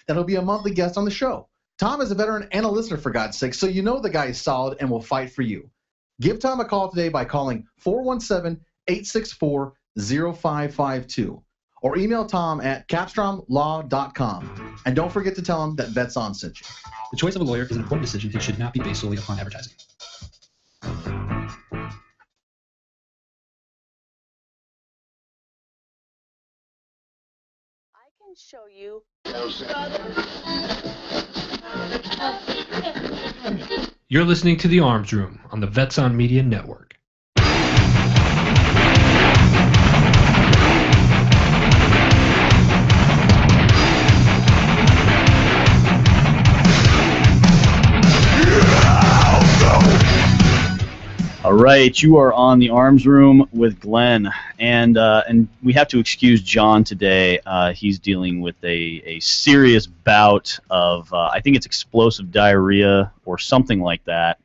that'll be a monthly guest on the show. Tom is a veteran and a listener, for God's sake, so you know the guy is solid and will fight for you. Give Tom a call today by calling 417-864-0552 or email Tom at capstromlaw.com. And don't forget to tell him that Vets On sent you. The choice of a lawyer is an important decision and should not be based solely upon advertising. Show you. You're listening to The Arms Room on the Vets On Media Network. All right, you are on the Arms Room with Glenn, and we have to excuse John today. He's dealing with a serious bout of I think it's explosive diarrhea or something like that,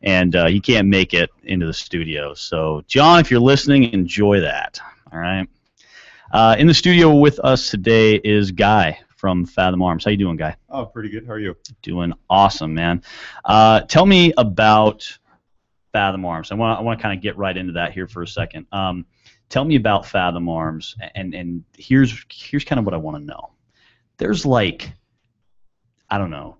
and he can't make it into the studio. So, John, if you're listening, enjoy that. All right. In the studio with us today is Guy from Fathom Arms. How you doing, Guy? Oh, pretty good. How are you? Doing awesome, man. Tell me about Fathom Arms. I want to kind of get right into that here for a second. Tell me about Fathom Arms, and here's kind of what I want to know. There's like, I don't know,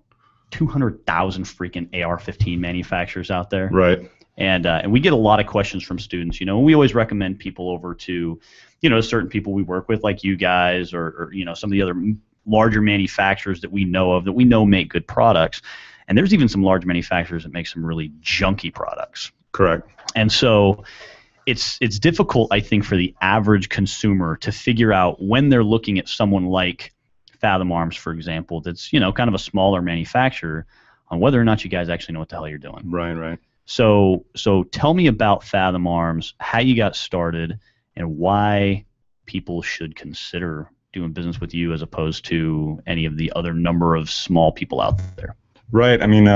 200,000 freaking AR-15 manufacturers out there. Right. And we get a lot of questions from students. You know, we always recommend people over to, you know, certain people we work with, like you guys, or you know, some of the other larger manufacturers that we know of that we know make good products. And there's even some large manufacturers that make some really junky products. Correct. And so it's difficult, I think, for the average consumer to figure out when they're looking at someone like Fathom Arms, for example, that's, you know, kind of a smaller manufacturer, on whether or not you guys actually know what the hell you're doing. Right, right. So tell me about Fathom Arms, how you got started, and why people should consider doing business with you as opposed to any of the other number of small people out there. Right. I mean,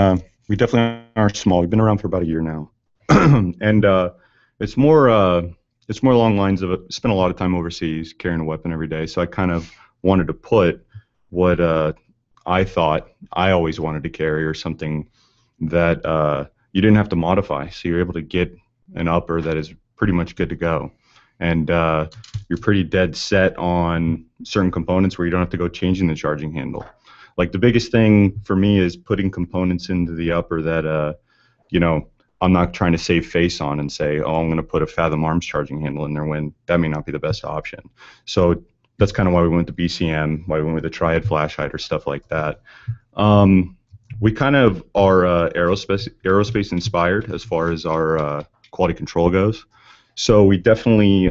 we definitely are small. We've been around for about a year now, and it's more along the lines of spent a lot of time overseas carrying a weapon every day. So I kind of wanted to put what I thought I always wanted to carry, or something that you didn't have to modify. So you're able to get an upper that is pretty much good to go, and you're pretty dead set on certain components where you don't have to go changing the charging handle. Like the biggest thing for me is putting components into the upper that, you know, I'm not trying to save face on and say, oh, I'm going to put a Fathom Arms charging handle in there when that may not be the best option. So that's kind of why we went to BCM, why we went with the Triad flashlight or stuff like that. We kind of are aerospace inspired as far as our quality control goes. So we definitely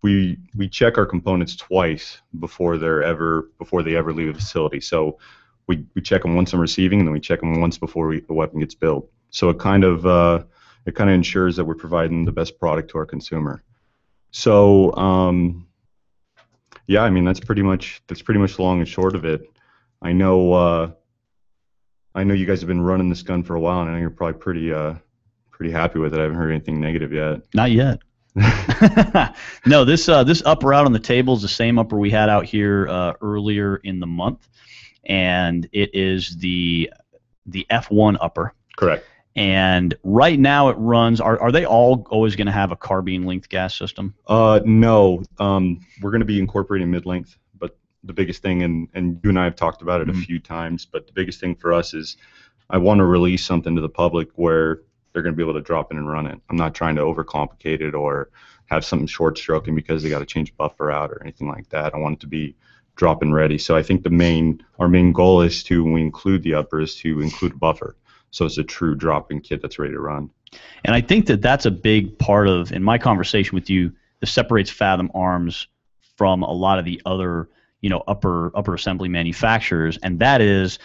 we check our components twice before they ever leave the facility. So we check them once on receiving, and then we check them once before the weapon gets built. So it kind of ensures that we're providing the best product to our consumer. So yeah, I mean that's pretty much the long and short of it. I know you guys have been running this gun for a while, and I know you're probably pretty happy with it. I haven't heard anything negative yet. Not yet. No, this upper out on the table is the same upper we had out here earlier in the month, and it is the F1 upper. Correct. And right now it runs. Are they all always going to have a carbine length gas system? No. We're going to be incorporating mid-length, but the biggest thing, and you and I have talked about it a few times, but the biggest thing for us is I want to release something to the public where they're going to be able to drop in and run it. I'm not trying to overcomplicate it or have something short stroking because they got to change buffer out or anything like that. I want it to be drop in ready. So I think our main goal is to, when we include the upper, is to include a buffer. So it's a true drop-in kit that's ready to run. And I think that that's a big part of, in my conversation with you, that separates Fathom Arms from a lot of the other, you know, upper assembly manufacturers, and that is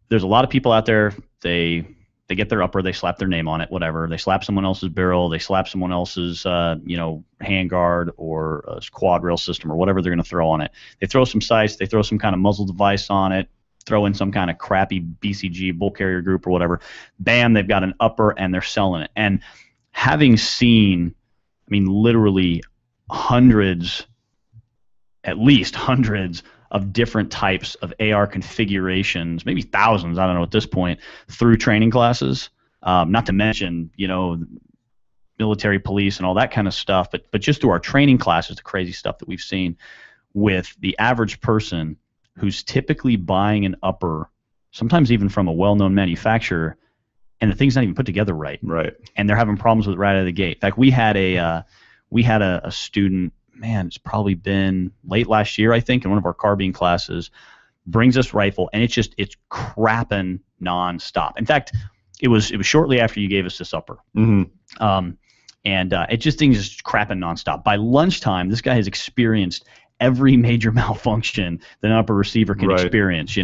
there's a lot of people out there, they get their upper, they slap their name on it, whatever. They slap someone else's barrel, they slap someone else's, you know, handguard or a quad rail system or whatever they're going to throw on it. They throw some sights, they throw some kind of muzzle device on it, throw in some kind of crappy BCG, bull carrier group or whatever. Bam, they've got an upper and they're selling it. And having seen, I mean, literally hundreds, at least hundreds of different types of AR configurations, maybe thousands, I don't know at this point, through training classes. Not to mention, military, police, and all that kind of stuff, but just through our training classes, the crazy stuff that we've seen with the average person who's typically buying an upper, sometimes even from a well-known manufacturer, and the thing's not even put together right. Right. And they're having problems with it right out of the gate. In fact, we had a student, man, it's probably been late last year, I think, in one of our carbine classes, brings us rifle, and it's crapping nonstop. In fact, it was shortly after you gave us this upper. Mm-hmm. Things just crapping nonstop. By lunchtime, this guy has experienced every major malfunction that an upper receiver can experience,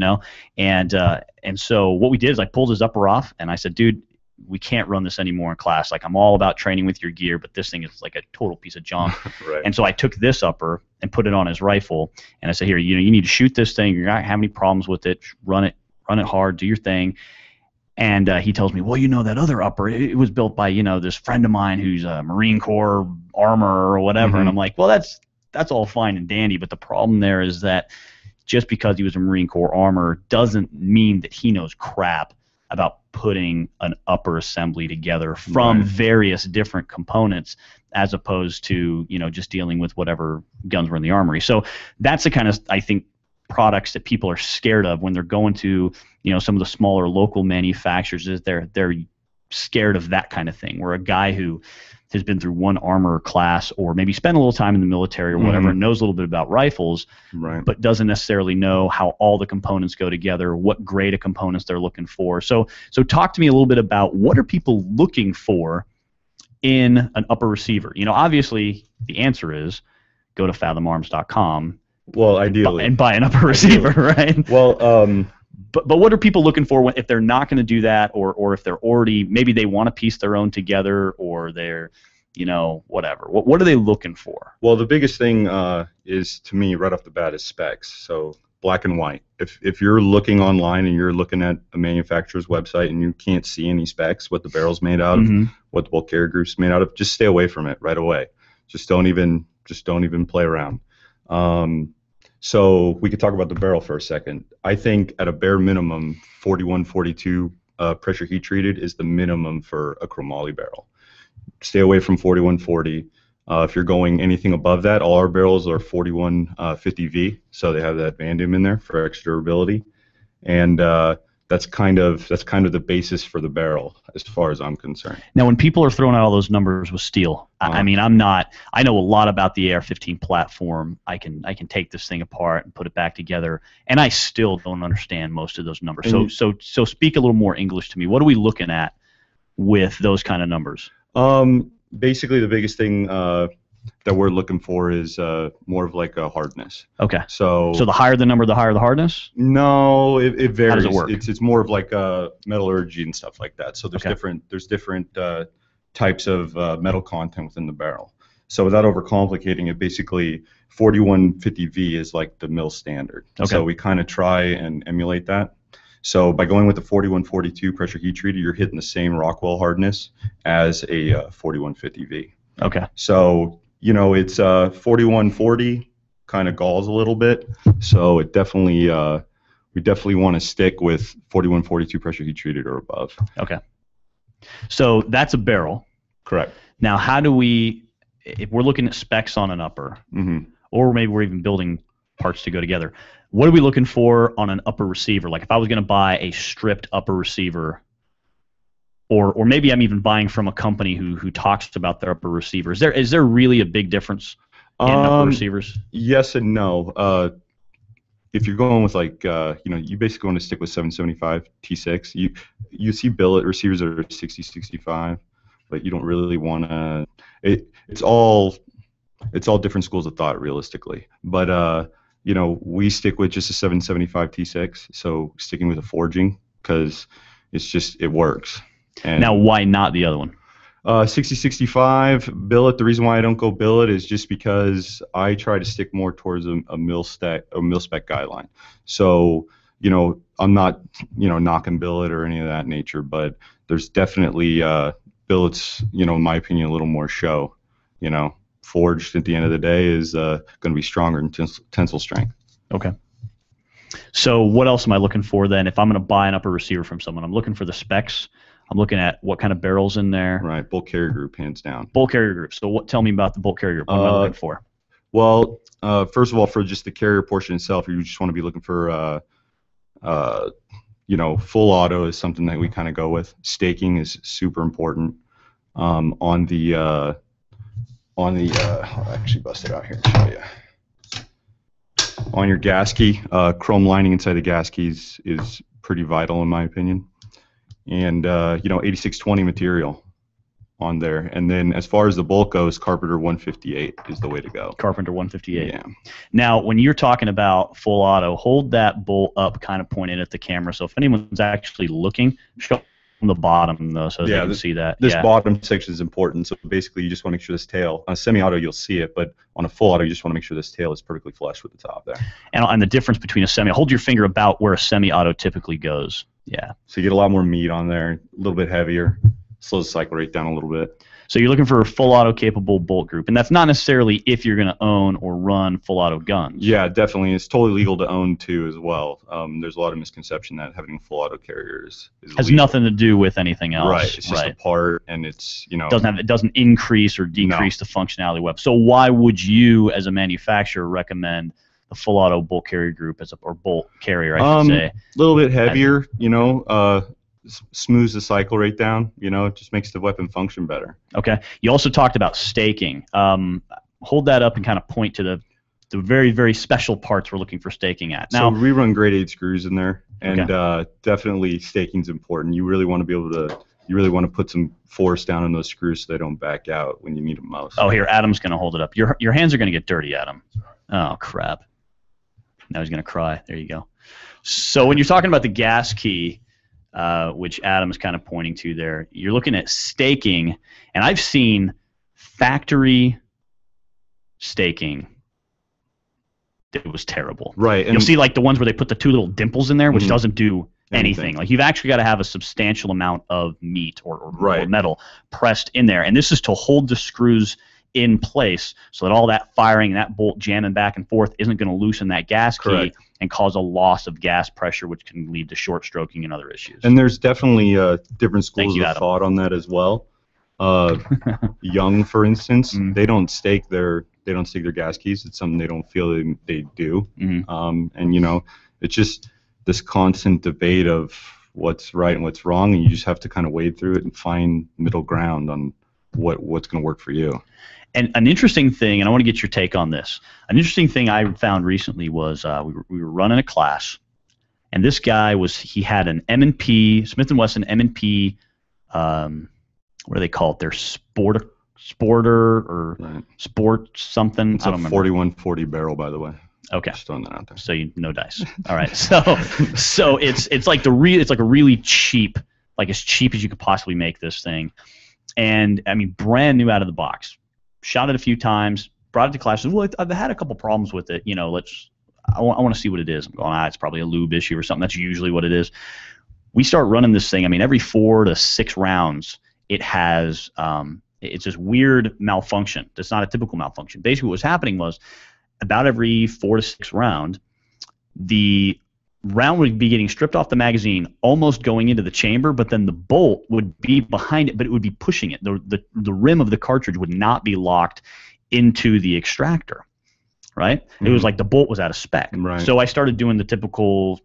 And so what we did is I pulled his upper off, and I said, dude, we can't run this anymore in class. Like, I'm all about training with your gear, but this thing is like a total piece of junk. Right. And so I took this upper and put it on his rifle, and I said, here, you need to shoot this thing. You're not going to have any problems with it. Run it hard. Do your thing. And he tells me, well, that other upper, it was built by, this friend of mine who's a Marine Corps armor or whatever. Mm-hmm. And I'm like, well, that's all fine and dandy, but the problem there is that just because he was a Marine Corps armor doesn't mean that he knows crap about putting an upper assembly together from various different components, as opposed to, just dealing with whatever guns were in the armory. So that's the kind of, I think, products that people are scared of when they're going to, some of the smaller local manufacturers, is they're scared of that kind of thing, where a guy who has been through one armor class or maybe spent a little time in the military or whatever, and knows a little bit about rifles, but doesn't necessarily know how all the components go together, what grade of components they're looking for. So talk to me a little bit about what are people looking for in an upper receiver? Obviously the answer is go to fathomarms.com. Well, ideally. And buy an upper receiver, right? Well, but what are people looking for if they're not going to do that, or if they're already, maybe they want to piece their own together, or they're, whatever. What are they looking for? Well, the biggest thing is, to me, right off the bat, is specs. So black and white. If you're looking online and you're looking at a manufacturer's website and you can't see any specs, what the barrel's made out of, what the bulk carrier group's made out of, just stay away from it right away. Just don't even play around. So we could talk about the barrel for a second. I think at a bare minimum, 4142 pressure heat treated is the minimum for a chromoly barrel. Stay away from 4140. If you're going anything above that, all our barrels are 4150V, so they have that vanadium in there for extra durability, and that's kind of the basis for the barrel as far as I'm concerned. Now, when people are throwing out all those numbers with steel, I mean, I know a lot about the AR-15 platform. I can take this thing apart and put it back together, and I still don't understand most of those numbers. So speak a little more English to me. What are we looking at with those kind of numbers? Basically, the biggest thing that we're looking for is more of like a hardness. Okay. So the higher the number, the higher the hardness? No, it varies. How does it work? It's more of like metallurgy and stuff like that. So there's different types of metal content within the barrel. So without overcomplicating it, basically 4150V is like the mill standard. Okay. So we kind of try and emulate that. So by going with the 4142 pressure heat treated, you're hitting the same Rockwell hardness as a 4150V. Okay. So it's 4140 kind of galls a little bit. So it definitely we definitely want to stick with 4142 pressure heat treated or above. Okay. So that's a barrel. Correct. Now, how do we, if we're looking at specs on an upper, or maybe we're even building parts to go together, what are we looking for on an upper receiver? Like if I was going to buy a stripped upper receiver, or maybe I'm even buying from a company who talks about their upper receiver. Is there really a big difference in upper receivers? Yes and no. If you're going with like you basically want to stick with 775 T6. You see billet receivers that are 60, 65, but you don't really want to. It's all different schools of thought realistically, but we stick with just a 775 T6. So sticking with a forging because it works. And now, why not the other one? 6065 billet. The reason why I don't go billet is just because I try to stick more towards a mil spec guideline. So I'm not knocking billet or any of that nature, but there's definitely billets. In my opinion, a little more show. Forged at the end of the day is going to be stronger in tensile strength. Okay. So what else am I looking for then? If I'm going to buy an upper receiver from someone, I'm looking for the specs. I'm looking at what kind of barrel's in there. Right, bolt carrier group, hands down. Bolt carrier group. So tell me about the bolt carrier group. What am I looking for? Well, first of all, for just the carrier portion itself, you just want to be looking for, full auto is something that we kind of go with. Staking is super important. On the I'll actually bust it out here and show you. On your gas key, chrome lining inside the gas keys is pretty vital in my opinion. And 8620 material on there. And then as far as the bolt goes, Carpenter 158 is the way to go. Carpenter 158. Yeah. Now, when you're talking about full auto, hold that bolt up, kind of pointed at the camera. So if anyone's actually looking, show them the bottom though, so they can see that. This bottom section is important. So basically, you just want to make sure this tail, on a semi-auto, you'll see it, but on a full auto, you just want to make sure this tail is perfectly flush with the top there. And the difference between a semi, hold your finger about where a semi-auto typically goes. Yeah. So you get a lot more meat on there, a little bit heavier, slows the cycle rate down a little bit. So you're looking for a full auto capable bolt group, and that's not necessarily if you're going to own or run full auto guns. Yeah, definitely. It's totally legal to own too as well. There's a lot of misconception that having a full auto carrier is has legal. nothing to do with anything else. Right. It's just a part, and it's it doesn't increase or decrease the functionality of the weapon. So why would you, as a manufacturer, recommend the full auto bolt carrier group or bolt carrier? I should say. A little bit heavier. Smooths the cycle rate down. It just makes the weapon function better. Okay. You also talked about staking. Hold that up and kind of point to the very, very special parts we're looking for staking at. Now, so we run grade 8 screws in there, and definitely staking's important. You really want to be able to. You really want to put some force down on those screws so they don't back out when you need them most. Oh, here, Adam's going to hold it up. Your hands are going to get dirty, Adam. Oh, crap. Now he's going to cry. There you go. So when you're talking about the gas key, which Adam's kind of pointing to there, you're looking at staking, and I've seen factory staking. It was terrible. Right. You'll see like the ones where they put the two little dimples in there, which doesn't do anything. Like you've actually got to have a substantial amount of meat or metal pressed in there, and this is to hold the screws in place so that all that firing and that bolt jamming back and forth isn't going to loosen that gas key and cause a loss of gas pressure, which can lead to short stroking and other issues. And there's definitely different schools of thought on that as well. Young, for instance, they don't stake their gas keys. It's something they don't feel they do. And it's just this constant debate of what's right and what's wrong, and you just have to kind of wade through it and find middle ground on what's going to work for you. And an interesting thing, and I want to get your take on this, an interesting thing I found recently was we were running a class, and this guy he had an M&P, Smith & Wesson M&P, what do they call it? Their sporter or sport something. It's a 4140 barrel, by the way. Okay. Just throwing that out there. So no dice. All right. So it's like it's like a really cheap, like as cheap as you could possibly make this thing, and I mean brand new out of the box. Shot it a few times, brought it to class. Well, I've had a couple problems with it. I want to see what it is. I'm going, it's probably a lube issue or something. That's usually what it is. We start running this thing. I mean, every 4 to 6 rounds, it has it's this weird malfunction. It's not a typical malfunction. Basically, what was happening was about every 4 to 6 round, the round would be getting stripped off the magazine, almost going into the chamber, but then the bolt would be behind it, but it would be pushing it. The rim of the cartridge would not be locked into the extractor, right? It was like the bolt was out of spec. Right. So I started doing the typical,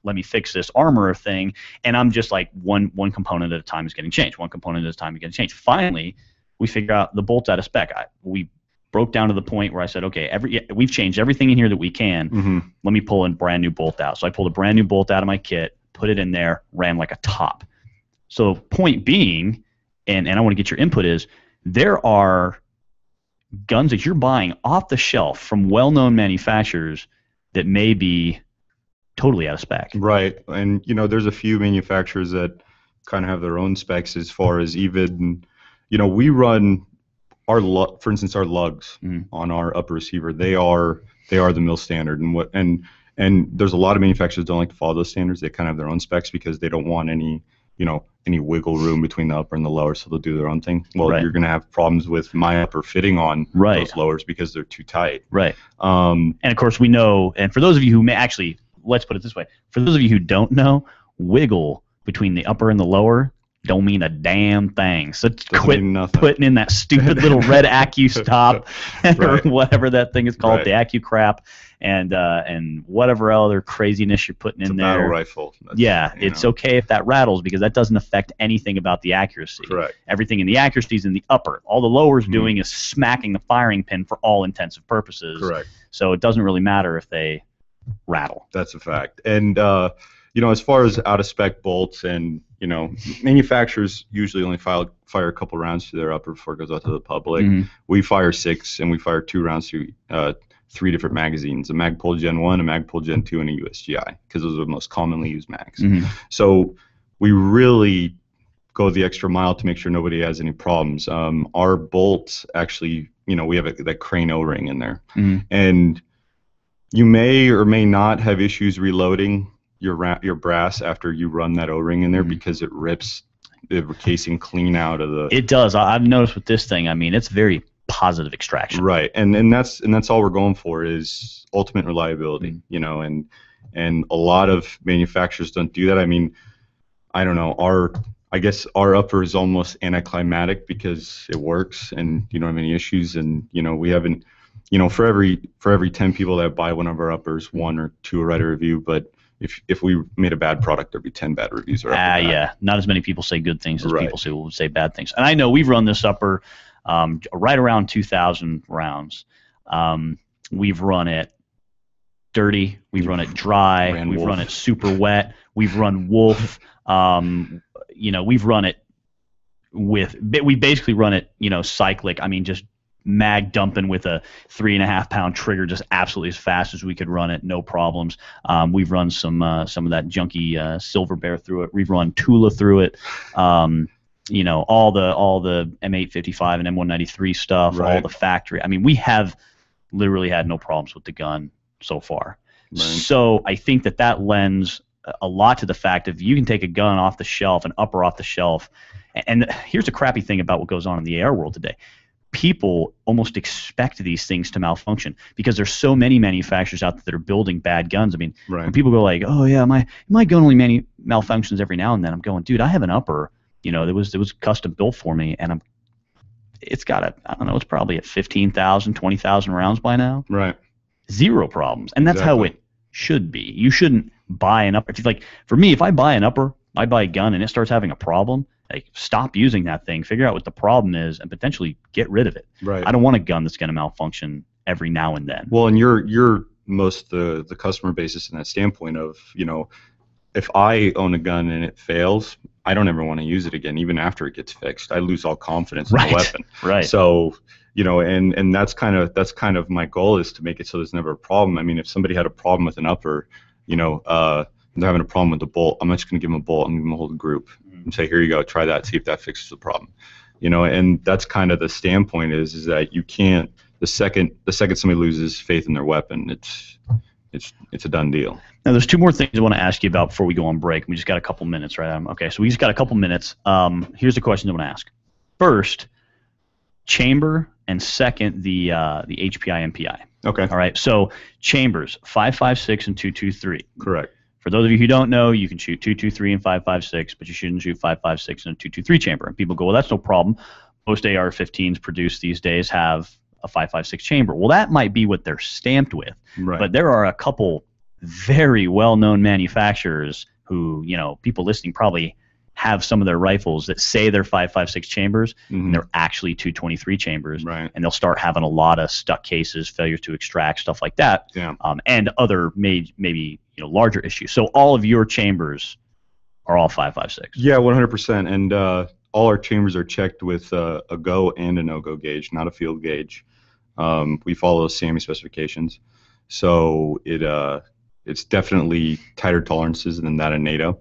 let me fix this armor thing, and I'm just like one component at a time is getting changed. One component at a time is getting changed. Finally, we figure out the bolt's out of spec. We broke down to the point where I said, okay, we've changed everything in here that we can. Let me pull a brand new bolt out. So I pulled a brand new bolt out of my kit, put it in there, ran like a top. So point being, and I want to get your input, is there are guns that you're buying off the shelf from well-known manufacturers that may be totally out of spec. Right. And, there's a few manufacturers that kind of have their own specs as far as even, we run for instance, our lugs on our upper receiver, they are the mill standard, and there's a lot of manufacturers that don't like to follow those standards. They kind of have their own specs because they don't want any wiggle room between the upper and the lower, so they'll do their own thing. Well, you're going to have problems with my upper fitting on those lowers because they're too tight. Right. And of course we know, and for those of you who may actually let's put it this way. For those of you who don't know, wiggle between the upper and the lower don't mean a damn thing. So quit putting in that stupid little red Accu stop or whatever that thing is called, the Accu crap, and whatever other craziness you're putting in there. Battle rifle. It's okay if that rattles because that doesn't affect anything about the accuracy. Correct. Everything in the accuracy is in the upper. All the lower is doing is smacking the firing pin for all intensive purposes. Correct. So it doesn't really matter if they rattle. That's a fact. And as far as out of spec bolts, and manufacturers usually only fire a couple rounds to their upper before it goes out to the public. We fire 6, and we fire 2 rounds to 3 different magazines: a Magpul Gen 1, a Magpul Gen 2, and a USGI, because those are the most commonly used mags. So we really go the extra mile to make sure nobody has any problems. Our bolts actually, we have that crane O-ring in there, and you may or may not have issues reloading your brass after you run that O-ring in there because it rips the casing clean out of the. It does. I've noticed with this thing. I mean, it's very positive extraction. Right, and that's all we're going for is ultimate reliability. And a lot of manufacturers don't do that. I mean, I don't know. I guess our upper is almost anticlimactic because it works and you don't have any issues, and we haven't. For every 10 people that buy one of our uppers, 1 or 2 will write a review, but if we made a bad product, there'd be 10 bad reviews. Yeah, not as many people say good things as people say bad things. And I know we've run this upper right around 2,000 rounds. We've run it dirty. We've run it dry. We've run it super wet. We've run wolf. We've run it we basically run it, cyclic. I mean, just mag dumping with a 3.5 pound trigger, just absolutely as fast as we could run it, no problems. We've run some of that junky Silver Bear through it. We've run Tula through it. All the M855 and M193 stuff, all the factory. I mean, we have literally had no problems with the gun so far. So I think that lends a lot to the fact of you can take a gun off the shelf, an upper off the shelf, and here's the crappy thing about what goes on in the AR world today. People almost expect these things to malfunction because there's so many manufacturers out there that are building bad guns. I mean, when people go like, "Oh yeah, my gun only malfunctions every now and then," I'm going, "Dude, I have an upper, that was custom built for me, and it's got it's probably at 15,000, 20,000 rounds by now. Right. 0 problems, and that's how it should be. You shouldn't buy an upper. Like for me, if I buy an upper, I buy a gun and it starts having a problem. Like, stop using that thing, figure out what the problem is, and potentially get rid of it. Right. I don't want a gun that's going to malfunction every now and then. Well, and you're most the customer basis in that standpoint of, if I own a gun and it fails, I don't ever want to use it again, even after it gets fixed. I lose all confidence in the weapon. Right. So, and that's kind of my goal, is to make it so there's never a problem. I mean, if somebody had a problem with an upper, they're having a problem with the bolt, I'm not just going to give them a bolt. I'm going to give them a whole group and say, here you go, try that, see if that fixes the problem. And that's kind of the standpoint is that you can't, the second somebody loses faith in their weapon, it's a done deal. Now, there's 2 more things I want to ask you about before we go on break. We just got a couple minutes, right? Okay, so we just got a couple minutes. Here's the questions I want to ask. First, chamber, and second, the HPI MPI. Okay. All right. So chambers 5.56 and 2.23. Correct. For those of you who don't know, you can shoot 2.23 and 5.56, but you shouldn't shoot 5.56 and a 2.23 chamber. And people go, well, that's no problem. Most AR-15s produced these days have a 5.56 chamber. Well, that might be what they're stamped with. Right. But there are a couple very well-known manufacturers who, people listening probably have some of their rifles that say they're 5.56 chambers, and they're actually 2.23 chambers, right. And they'll start having a lot of stuck cases, failures to extract, stuff like that, and other maybe larger issues. So all of your chambers are all 5.56. Yeah, 100%, and all our chambers are checked with a go and a no-go gauge, not a field gauge. We follow SAMI specifications, so it's definitely tighter tolerances than that of NATO.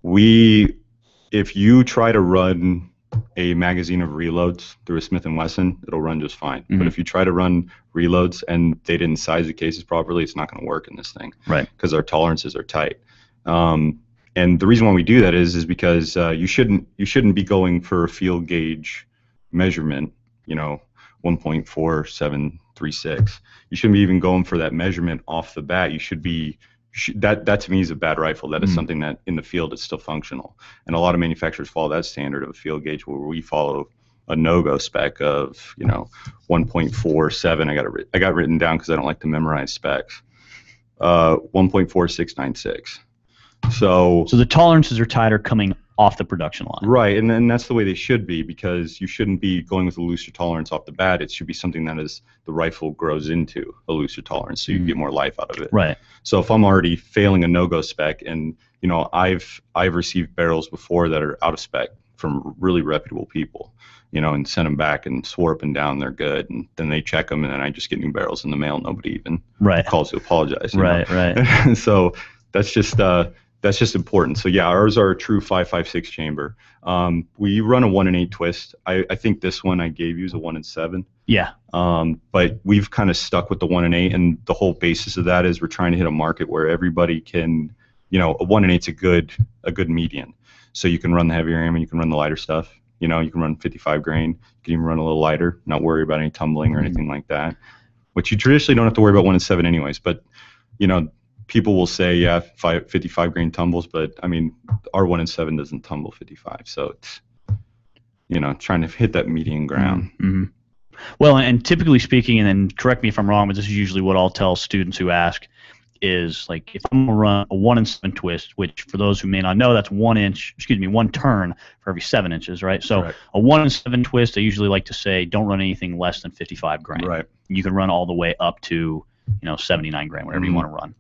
If you try to run a magazine of reloads through a Smith & Wesson, it'll run just fine. But if you try to run reloads and they didn't size the cases properly, it's not going to work in this thing. Right. Because our tolerances are tight. And the reason why we do that is because you shouldn't be going for a field gauge measurement, 1.472 3.6. You shouldn't be even going for that measurement off the bat. You should be that to me is a bad rifle. That is something that in the field it's still functional, and a lot of manufacturers follow that standard of a field gauge, where we follow a no-go spec of 1.47. I got written down because I don't like to memorize specs. 1.4696. So the tolerances are tighter coming off the production line. Right, and that's the way they should be, because you shouldn't be going with a looser tolerance off the bat. It should be something that is the rifle grows into a looser tolerance, so you get more life out of it. Right. So if I'm already failing a no-go spec, and I've received barrels before that are out of spec from really reputable people, and sent them back and swore up and down they're good, and then they check them, and then I just get new barrels in the mail. Nobody even calls to apologize. Right. So that's just important. So yeah, ours are a true 5.56 chamber. We run a 1 and 8 twist. I think this one I gave you is a 1 and 7. Yeah. But we've kind of stuck with the 1 and 8, and the whole basis of that is we're trying to hit a market where everybody can, a 1 and 8's a good median. So you can run the heavier ammo, you can run the lighter stuff. You can run 55 grain. You can even run a little lighter, not worry about any tumbling or anything like that, which you traditionally don't have to worry about 1 and 7 anyways. But, people will say, yeah, 55 grain tumbles, but I mean, our 1 and 7 doesn't tumble 55. So it's, trying to hit that median ground. Mm-hmm. Well, and typically speaking, and then correct me if I'm wrong, but this is usually what I'll tell students who ask, is like, if I'm gonna run a 1 and 7 twist, which for those who may not know, that's 1 turn for every 7 inches, right? So correct. A 1 and 7 twist, I usually like to say, don't run anything less than 55 grain. Right. You can run all the way up to 79 grain, whatever you want to run.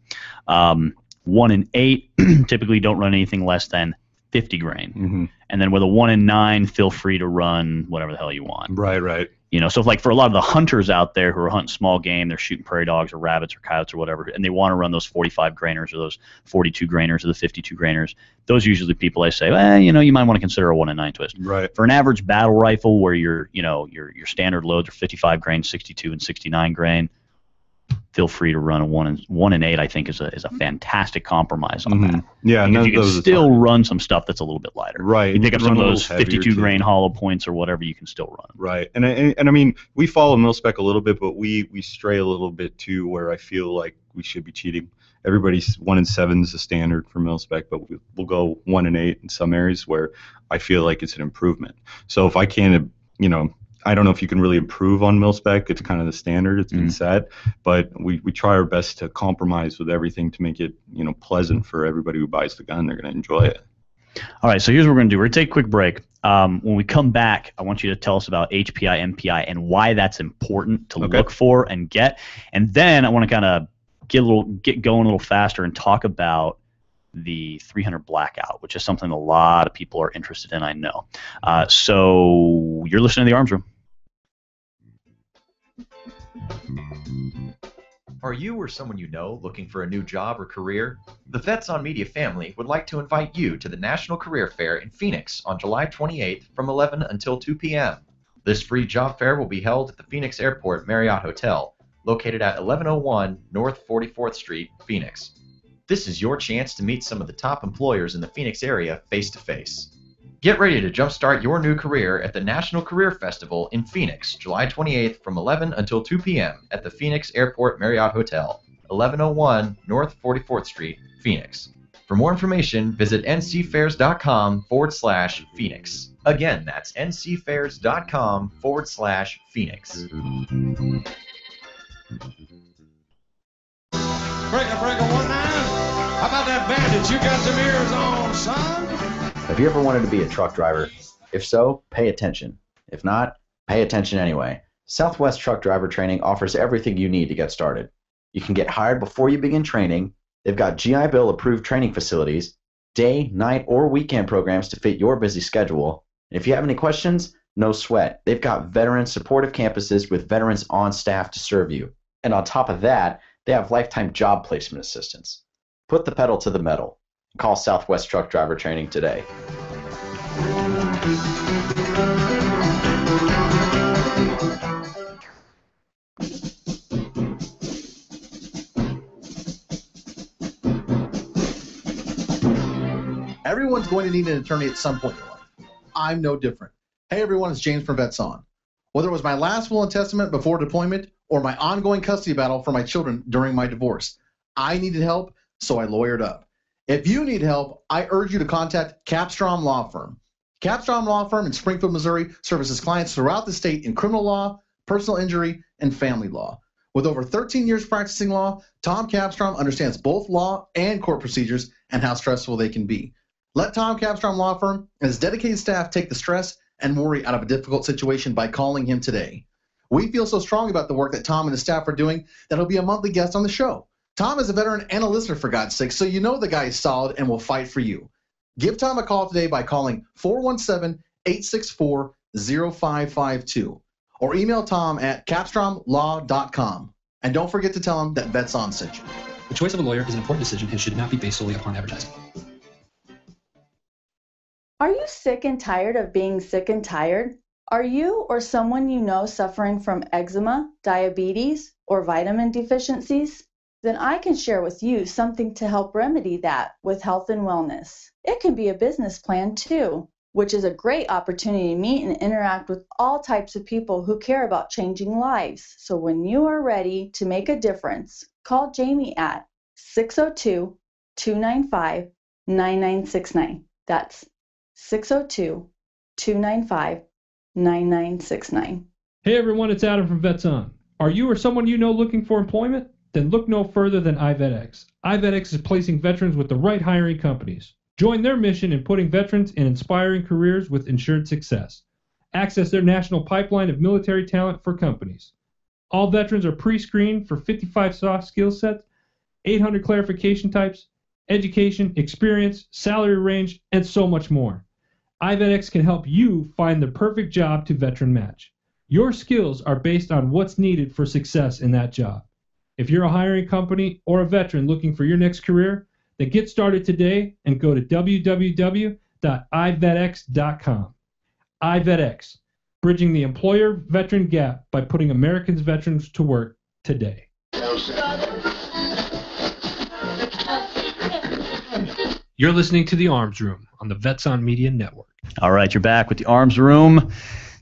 1 and 8, typically don't run anything less than 50 grain. And then with a 1 and 9, feel free to run whatever the hell you want. Right. So if, like, for a lot of the hunters out there who are hunting small game, they're shooting prairie dogs or rabbits or coyotes or whatever, and they want to run those 45 grainers or those 42 grainers or the 52 grainers, those are usually people I say, you might want to consider a 1 and 9 twist. Right. For an average battle rifle where your standard loads are 55 grain, 62 and 69 grain, feel free to run a 1 and 8. I think is a fantastic compromise on that. Yeah, because you can still run some stuff that's a little bit lighter. Right. You pick up some of those 52 grain hollow points or whatever, you can still run. Right. And I mean, we follow mil spec a little bit, but we stray a little bit too, where I feel like we should be cheating. Everybody's 1 and 7 is the standard for mil spec, but we'll go 1 and 8 in some areas where I feel like it's an improvement. So if I can, I don't know if you can really improve on mil spec. It's kind of the standard. It's been set, but we try our best to compromise with everything to make it pleasant for everybody who buys the gun. They're going to enjoy it. All right, so here's what we're going to do. We're going to take a quick break. When we come back, I want you to tell us about HPI, MPI, and why that's important to look for and get. And then I want to kind of get going a little faster and talk about the 300 Blackout, which is something a lot of people are interested in, I know. So you're listening to The Arms Room. Are you or someone you know looking for a new job or career? The Vets on Media family would like to invite you to the National Career Fair in Phoenix on July 28th from 11 until 2 p.m. This free job fair will be held at the Phoenix Airport Marriott Hotel, located at 1101 North 44th Street, Phoenix. This is your chance to meet some of the top employers in the Phoenix area face-to-face. Get ready to jumpstart your new career at the National Career Festival in Phoenix, July 28th from 11 until 2 p.m. at the Phoenix Airport Marriott Hotel, 1101 North 44th Street, Phoenix. For more information, visit ncfairs.com/Phoenix. Again, that's ncfairs.com/Phoenix. Breaker 1-9. How about that bandage? You got some ears on, son? Have you ever wanted to be a truck driver? If so, pay attention. If not, pay attention anyway. Southwest Truck Driver Training offers everything you need to get started. You can get hired before you begin training. They've got GI Bill approved training facilities, day, night, or weekend programs to fit your busy schedule. And if you have any questions, no sweat. They've got veteran supportive campuses with veterans on staff to serve you. And on top of that, they have lifetime job placement assistance. Put the pedal to the metal. Call Southwest Truck Driver Training today. Everyone's going to need an attorney at some point in their life. I'm no different. Hey everyone, it's James from Vets On. Whether it was my last will and testament before deployment or my ongoing custody battle for my children during my divorce. I needed help, so I lawyered up. If you need help, I urge you to contact Capstrom Law Firm. Capstrom Law Firm in Springfield, Missouri services clients throughout the state in criminal law, personal injury, and family law. With over 13 years practicing law, Tom Capstrom understands both law and court procedures and how stressful they can be. Let Tom Capstrom Law Firm and his dedicated staff take the stress and worry out of a difficult situation by calling him today. We feel so strongly about the work that Tom and his staff are doing that he'll be a monthly guest on the show. Tom is a veteran and a listener, for God's sake, so you know the guy is solid and will fight for you. Give Tom a call today by calling 417-864-0552 or email Tom at capstromlaw.com. And don't forget to tell him that Vets On sent you. The choice of a lawyer is an important decision and should not be based solely upon advertising. Are you sick and tired of being sick and tired? Are you or someone you know suffering from eczema, diabetes, or vitamin deficiencies? Then I can share with you something to help remedy that with health and wellness. It can be a business plan too, which is a great opportunity to meet and interact with all types of people who care about changing lives. So when you are ready to make a difference, call Jamie at 602-295-9969. That's 602-295-9969. Hey everyone, it's Adam from Vets On. Are you or someone you know looking for employment? Then look no further than iVetX. iVetX is placing veterans with the right hiring companies. Join their mission in putting veterans in inspiring careers with ensured success. Access their national pipeline of military talent for companies. All veterans are pre-screened for 55 soft skill sets, 800 clarification types, education, experience, salary range, and so much more. iVetX can help you find the perfect job to veteran match. Your skills are based on what's needed for success in that job. If you're a hiring company or a veteran looking for your next career, then get started today and go to www.ivetx.com. iVetX, bridging the employer-veteran gap by putting Americans' veterans to work today. You're listening to The Arms Room on the Vets On Media Network. All right, you're back with The Arms Room.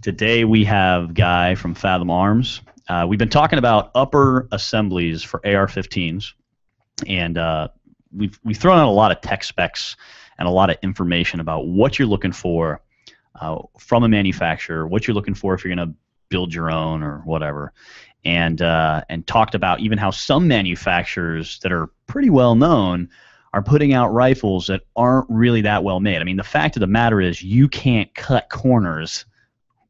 Today we have Guy from Fathom Arms. We've been talking about upper assemblies for AR-15s, and we've thrown out a lot of tech specs and a lot of information about what you're looking for from a manufacturer, what you're looking for if you're going to build your own or whatever, and talked about even how some manufacturers that are pretty well known are putting out rifles that aren't really that well made. I mean, the fact of the matter is you can't cut corners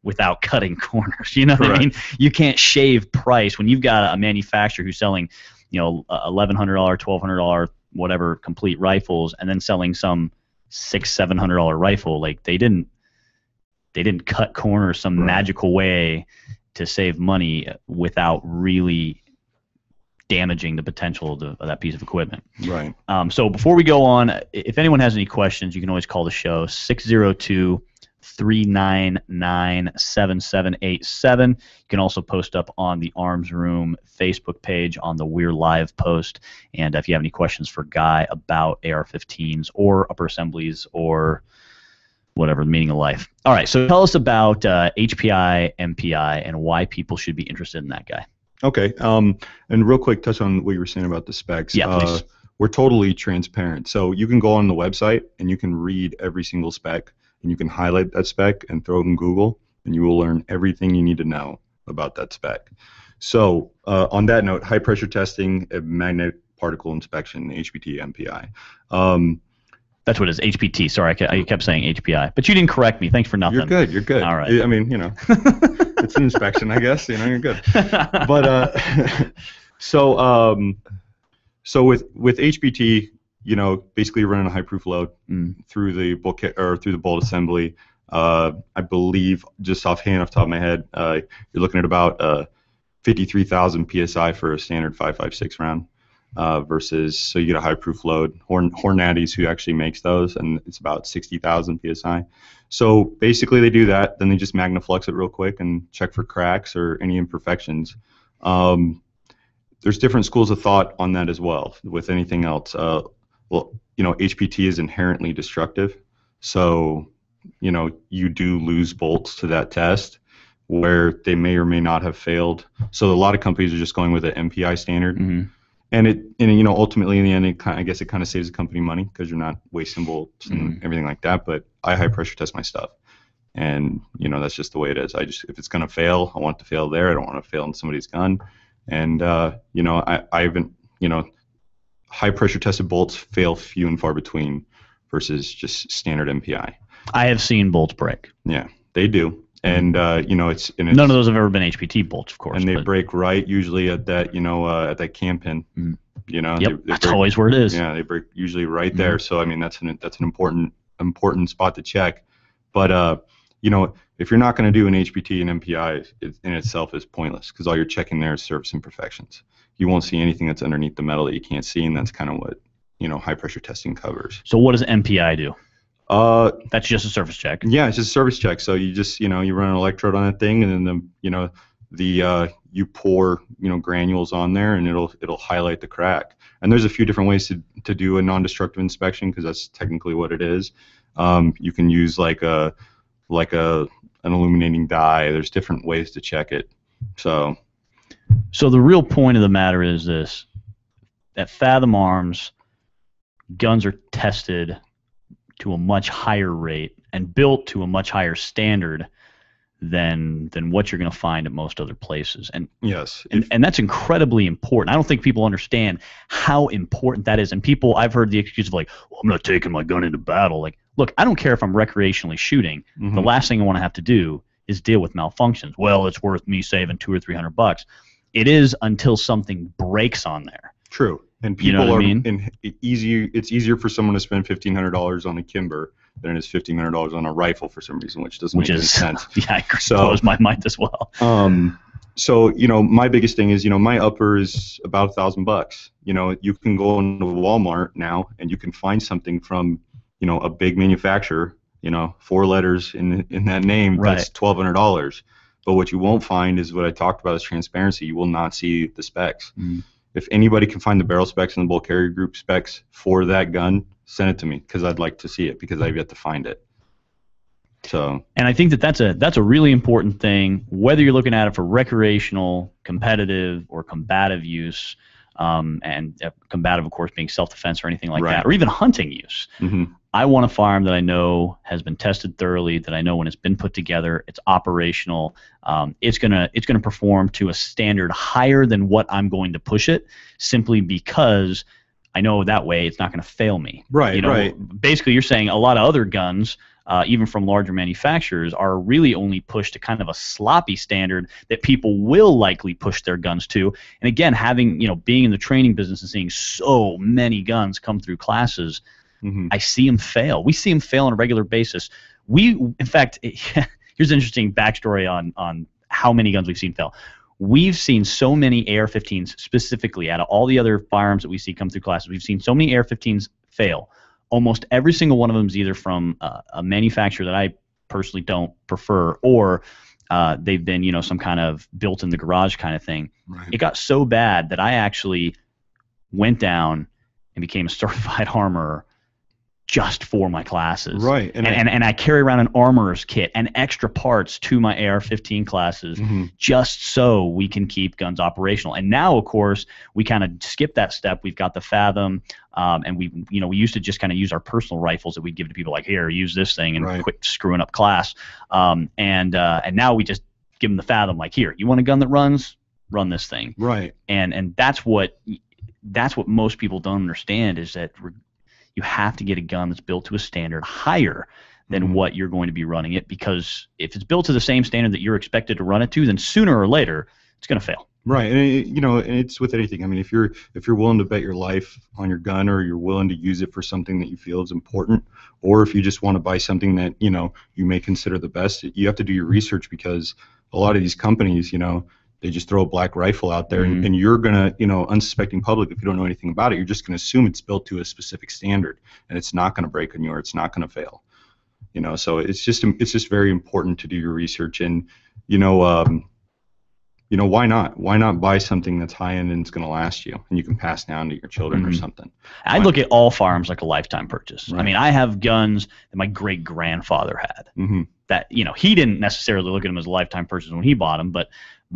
without cutting corners. You know what I mean? You can't shave price when you've got a manufacturer who's selling, $1,100, $1,200, whatever complete rifles, and then selling some $600-$700 rifle. Like they didn't cut corners some magical way to save money without really damaging the potential of that piece of equipment. Right. So before we go on, if anyone has any questions, you can always call the show 602-399-7787. You can also post up on the Arms Room Facebook page on the We're Live post. And if you have any questions for Guy about AR-15s or upper assemblies or whatever, the meaning of life. All right, so tell us about HPI, MPI, and why people should be interested in that, Guy. Okay. And real quick, touch on what you were saying about the specs. Yeah, please. We're totally transparent. So you can go on the website and you can read every single spec, and you can highlight that spec and throw it in Google, and you will learn everything you need to know about that spec. So on that note, high pressure testing, magnetic particle inspection, HPT, MPI. That's what it is, HPT. Sorry, I kept saying HPI. But you didn't correct me. Thanks for nothing. You're good. You're good. All right. I mean, it's an inspection, I guess. You're good. But so with HPT, basically you're running a high proof load through the bolt kit or through the bolt assembly. I believe, just offhand off the top of my head, you're looking at about 53,000 psi for a standard 5.56 round. Versus, so you get a high proof load. Hornaddy's who actually makes those, and it's about 60,000 psi. So basically they do that, then they just magnaflux it real quick and check for cracks or any imperfections. There's different schools of thought on that as well with anything else. HPT is inherently destructive, so you do lose bolts to that test. where they may or may not have failed. So a lot of companies are just going with an MPI standard. And ultimately in the end, I guess it kind of saves the company money because you're not wasting bolts and everything like that. But I high pressure test my stuff, and that's just the way it is. If it's gonna fail, I want it to fail there. I don't want to fail in somebody's gun. And I haven't high pressure tested bolts fail few and far between versus just standard MPI. I have seen bolts break. Yeah, they do. And none of those have ever been HPT bolts, of course. And they break right usually at that at that cam pin. Yep, that's always where it is. Yeah, they break usually right there. So I mean that's an important spot to check. But if you're not going to do an HPT and MPI, it in itself is pointless because all you're checking there is surface imperfections. You won't see anything that's underneath the metal that you can't see, and that's kind of what high pressure testing covers. So what does MPI do? That's just a surface check. Yeah, it's just a surface check. So you just you run an electrode on that thing, and then you pour granules on there, and it'll highlight the crack. And there's a few different ways to do a non-destructive inspection because that's technically what it is. You can use like an illuminating dye. There's different ways to check it. So the real point of the matter is this: at Fathom Arms, guns are tested to a much higher rate and built to a much higher standard than what you're going to find at most other places. And yes, and that's incredibly important. I don't think people understand how important that is. And I've heard the excuse of like, well, I'm not taking my gun into battle. Like, look, I don't care if I'm recreationally shooting. The last thing I want to have to do is deal with malfunctions. Well, it's worth me saving $200 or $300. It is until something breaks on there. True. And people it's easier for someone to spend $1,500 on a Kimber than it is $1,500 on a rifle for some reason, which doesn't make any sense. Yeah, it blows my mind as well. So my biggest thing is my upper is about $1,000. You can go into Walmart now and you can find something from a big manufacturer. 4 letters in that name. Right. That's $1,200. But what you won't find is what I talked about is transparency. You will not see the specs. If anybody can find the barrel specs and the bulk carrier group specs for that gun, send it to me because I'd like to see it because I've yet to find it. So. And I think that's a really important thing, whether you're looking at it for recreational, competitive, or combative use, and combative, of course, being self-defense or anything like that, or even hunting use. I want a firearm that I know has been tested thoroughly, that I know when it's been put together, it's operational, it's gonna perform to a standard higher than what I'm going to push it, simply because I know that way it's not going to fail me. Right. Basically, you're saying a lot of other guns, even from larger manufacturers, are really only pushed to kind of a sloppy standard that people will likely push their guns to. And again, being in the training business and seeing so many guns come through classes, I see them fail. We see them fail on a regular basis. In fact, here's an interesting backstory on how many guns we've seen fail. We've seen so many AR-15s specifically out of all the other firearms that we see come through classes. We've seen so many AR-15s fail. Almost every single one of them is either from a manufacturer that I personally don't prefer, or they've been some kind of built in the garage kind of thing. Right. It got so bad that I actually went down and became a certified armorer just for my classes. Right. And I carry around an armorer's kit and extra parts to my AR-15 classes just so we can keep guns operational. And now, of course, we kind of skip that step. We've got the Fathom, and we used to just kind of use our personal rifles that we'd give to people like, here, use this thing, and quit screwing up class. And now we just give them the Fathom, like, here, you want a gun that runs? Run this thing. Right. And that's what most people don't understand, is that you have to get a gun that's built to a standard higher than what you're going to be running it, because if it's built to the same standard that you're expected to run it to, then sooner or later it's going to fail. Right, and and it's with anything. I mean, if you're willing to bet your life on your gun, or you're willing to use it for something that you feel is important, or if you just want to buy something that you may consider the best, you have to do your research, because a lot of these companies, they just throw a black rifle out there, and you're gonna, unsuspecting public, if you don't know anything about it, you're just gonna assume it's built to a specific standard, and it's not gonna break on you, or it's not gonna fail. So it's just very important to do your research, and why not? Why not buy something that's high end and it's gonna last you, and you can pass down to your children or something? I look at all firearms like a lifetime purchase. Right. I mean, I have guns that my great grandfather had. that, you know, he didn't necessarily look at him as a lifetime purchase when he bought him, but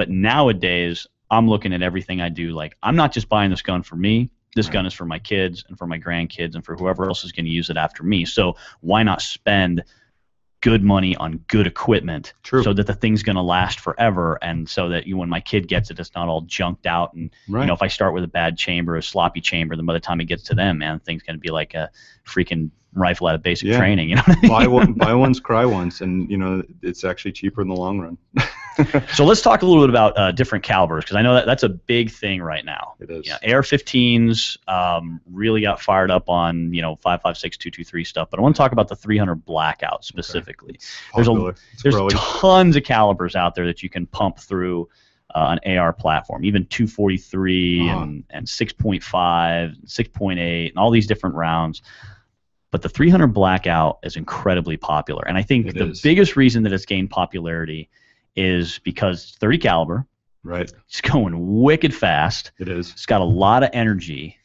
nowadays I'm looking at everything I do like, I'm not just buying this gun for me. This gun is for my kids and for my grandkids and for whoever else is going to use it after me. So why not spend good money on good equipment so that the thing's going to last forever, and so that when my kid gets it, it's not all junked out. And you know, if I start with a bad chamber, a sloppy chamber, then by the time it gets to them, man, the thing's going to be like a freaking rifle out of basic training. You know what I mean? Buy once, cry once, and you know it's actually cheaper in the long run. So let's talk a little bit about different calibers, because I know that's a big thing right now. It is. Yeah, AR-15s really got fired up on 5.56, 223 stuff, but I want to talk about the 300 Blackout specifically. Okay. There's tons of calibers out there that you can pump through an AR platform, even 243 and 6.5, 6.8, and all these different rounds. But the 300 Blackout is incredibly popular, and I think the biggest reason that it's gained popularity is because 30 caliber. Right. It's going wicked fast. It is. It's got a lot of energy.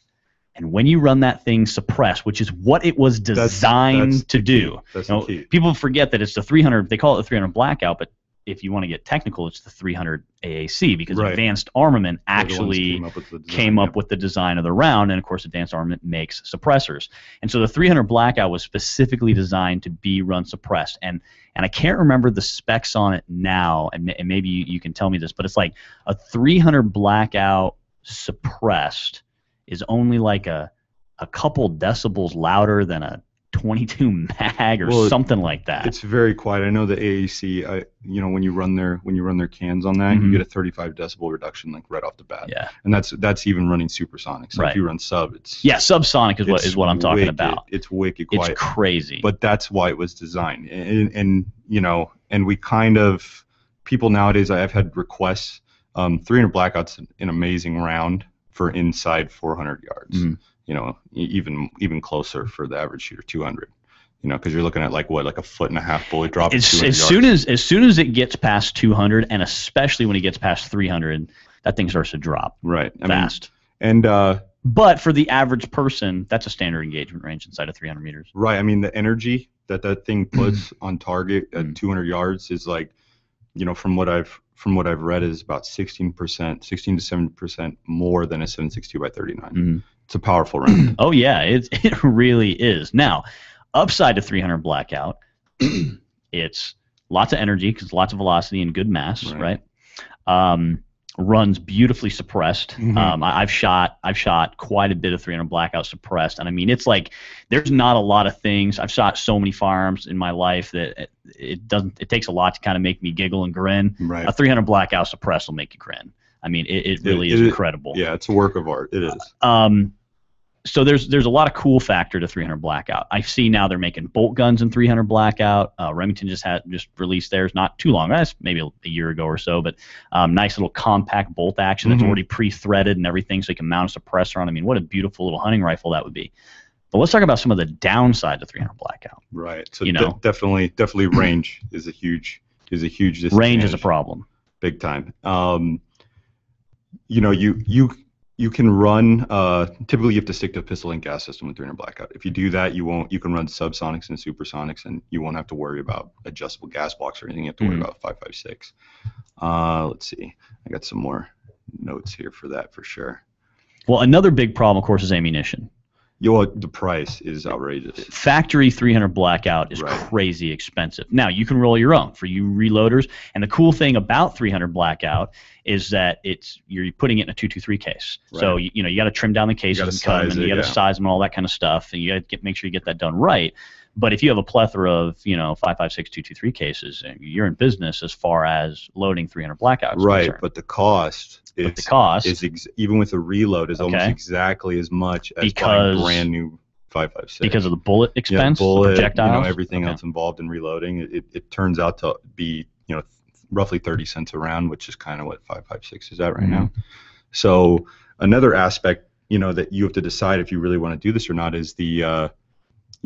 And when you run that thing suppressed, which is what it was designed to do. That's the key. People forget that it's the 300, they call it the 300 Blackout, but if you want to get technical, it's the 300 AAC, because Advanced Armament actually came up with the design of the round, and of course Advanced Armament makes suppressors. And so the 300 Blackout was specifically designed to be run suppressed. And I can't remember the specs on it now, and maybe you can tell me this, but it's like a 300 Blackout suppressed is only like a couple decibels louder than a 22 mag or something like that. It's very quiet. I know the AAC. When you run their cans on that, you get a 35 decibel reduction like right off the bat. Yeah. And that's even running supersonic. So if you run sub, it's subsonic is what I'm talking about. It's wicked quiet. It's crazy. But that's why it was designed. And we kind of, people nowadays, I've had requests. 300 Blackout's an amazing round for inside 400 yards. Even closer for the average shooter, 200. Because you're looking at like a foot and a half bullet drop. As soon as it gets past 200, and especially when it gets past 300, that thing starts to drop. Right. Fast. But for the average person, that's a standard engagement range inside of 300 meters. Right. I mean, the energy that thing puts on target at 200 yards is like, from what I've read, is about 16 to 7% more than a 7.62 by 39. It's a powerful round. Oh yeah, it really is. Now, upside to 300 Blackout, it's lots of energy because lots of velocity and good mass, right? Runs beautifully suppressed. I've shot quite a bit of 300 Blackout suppressed, and I mean, it's like there's not a lot of things. I've shot so many firearms in my life that it takes a lot to kind of make me giggle and grin. Right. A 300 Blackout suppressed will make you grin. I mean, it really is incredible. Yeah, it's a work of art. It is. So there's a lot of cool factor to 300 Blackout. I see now they're making bolt guns in 300 Blackout. Remington just released theirs not too long. That's maybe a year ago or so, but nice little compact bolt action that's already pre-threaded and everything, so you can mount a suppressor on. I mean, what a beautiful little hunting rifle that would be. But let's talk about some of the downside to 300 Blackout. Right. So definitely range is a huge disadvantage. Range is a problem. Big time. You can run, typically you have to stick to a pistol and gas system with 300 Blackout. If you do that, you can run subsonics and supersonics, and you won't have to worry about adjustable gas blocks or anything. You have to worry about 5.56. Let's see. I got some more notes here for that for sure. Well, another big problem, of course, is ammunition. The price is outrageous. Factory 300 Blackout is crazy expensive. Now, you can roll your own for you reloaders, and the cool thing about 300 Blackout is that you're putting it in a 223 case. Right. So you got to trim down the cases and cut them, and you got to size them and all that kind of stuff, and you got to make sure you get that done right. But if you have a plethora of 5.56 223 cases, you're in business as far as loading 300 Blackout. Right, but the cost is even with a reload is almost exactly as much as buying brand new 5.56. Because of the bullet expense, bullet, the projectiles, everything else involved in reloading. It turns out to be roughly 30 cents a round, which is kind of what 5.56 is at right now. So another aspect that you have to decide if you really want to do this or not is the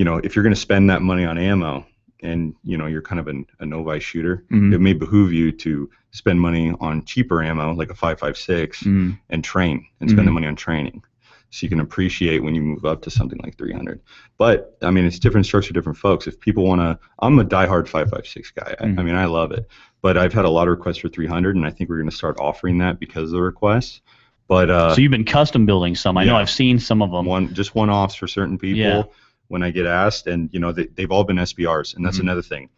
if you're going to spend that money on ammo and you're kind of a novice shooter, it may behoove you to spend money on cheaper ammo like a 5.56 and train and spend the money on training. so you can appreciate when you move up to something like 300. But I mean, it's different strokes for different folks. If people want to, I'm a diehard 5.56 guy. I mean, I love it. But I've had a lot of requests for 300, and I think we're going to start offering that because of the requests. But so you've been custom building some. I know I've seen some of them. Just one-offs for certain people when I get asked, and they've all been SBRs, and that's another thing.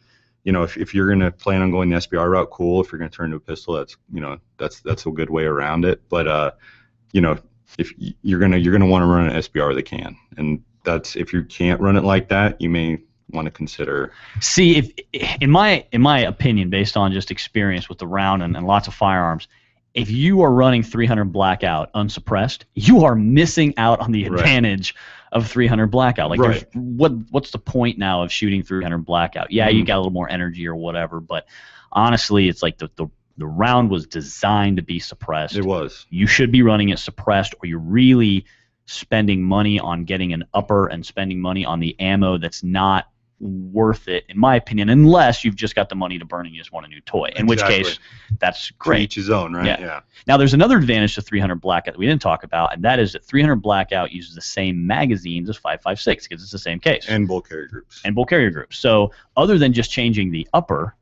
If you're going to plan on going the SBR route, cool. If you're going to turn into a pistol, that's a good way around it. But if you're gonna want to run an SBR, they can, and that's if you can't run it like that, you may want to consider. See, if in my opinion, based on just experience with the round and lots of firearms, if you are running 300 Blackout unsuppressed, you are missing out on the advantage of 300 Blackout. Like, what's the point now of shooting 300 Blackout? Yeah, you got a little more energy or whatever, but honestly, it's like the round was designed to be suppressed. It was. You should be running it suppressed, or you're really spending money on getting an upper and spending money on the ammo that's not worth it, in my opinion, unless you've just got the money to burn and you just want a new toy, in which case that's great. To each his own, right? Yeah. Now, there's another advantage to 300 Blackout that we didn't talk about, and that is that 300 Blackout uses the same magazines as 5.56 because it's the same case. And bull carrier groups. So other than just changing the upper,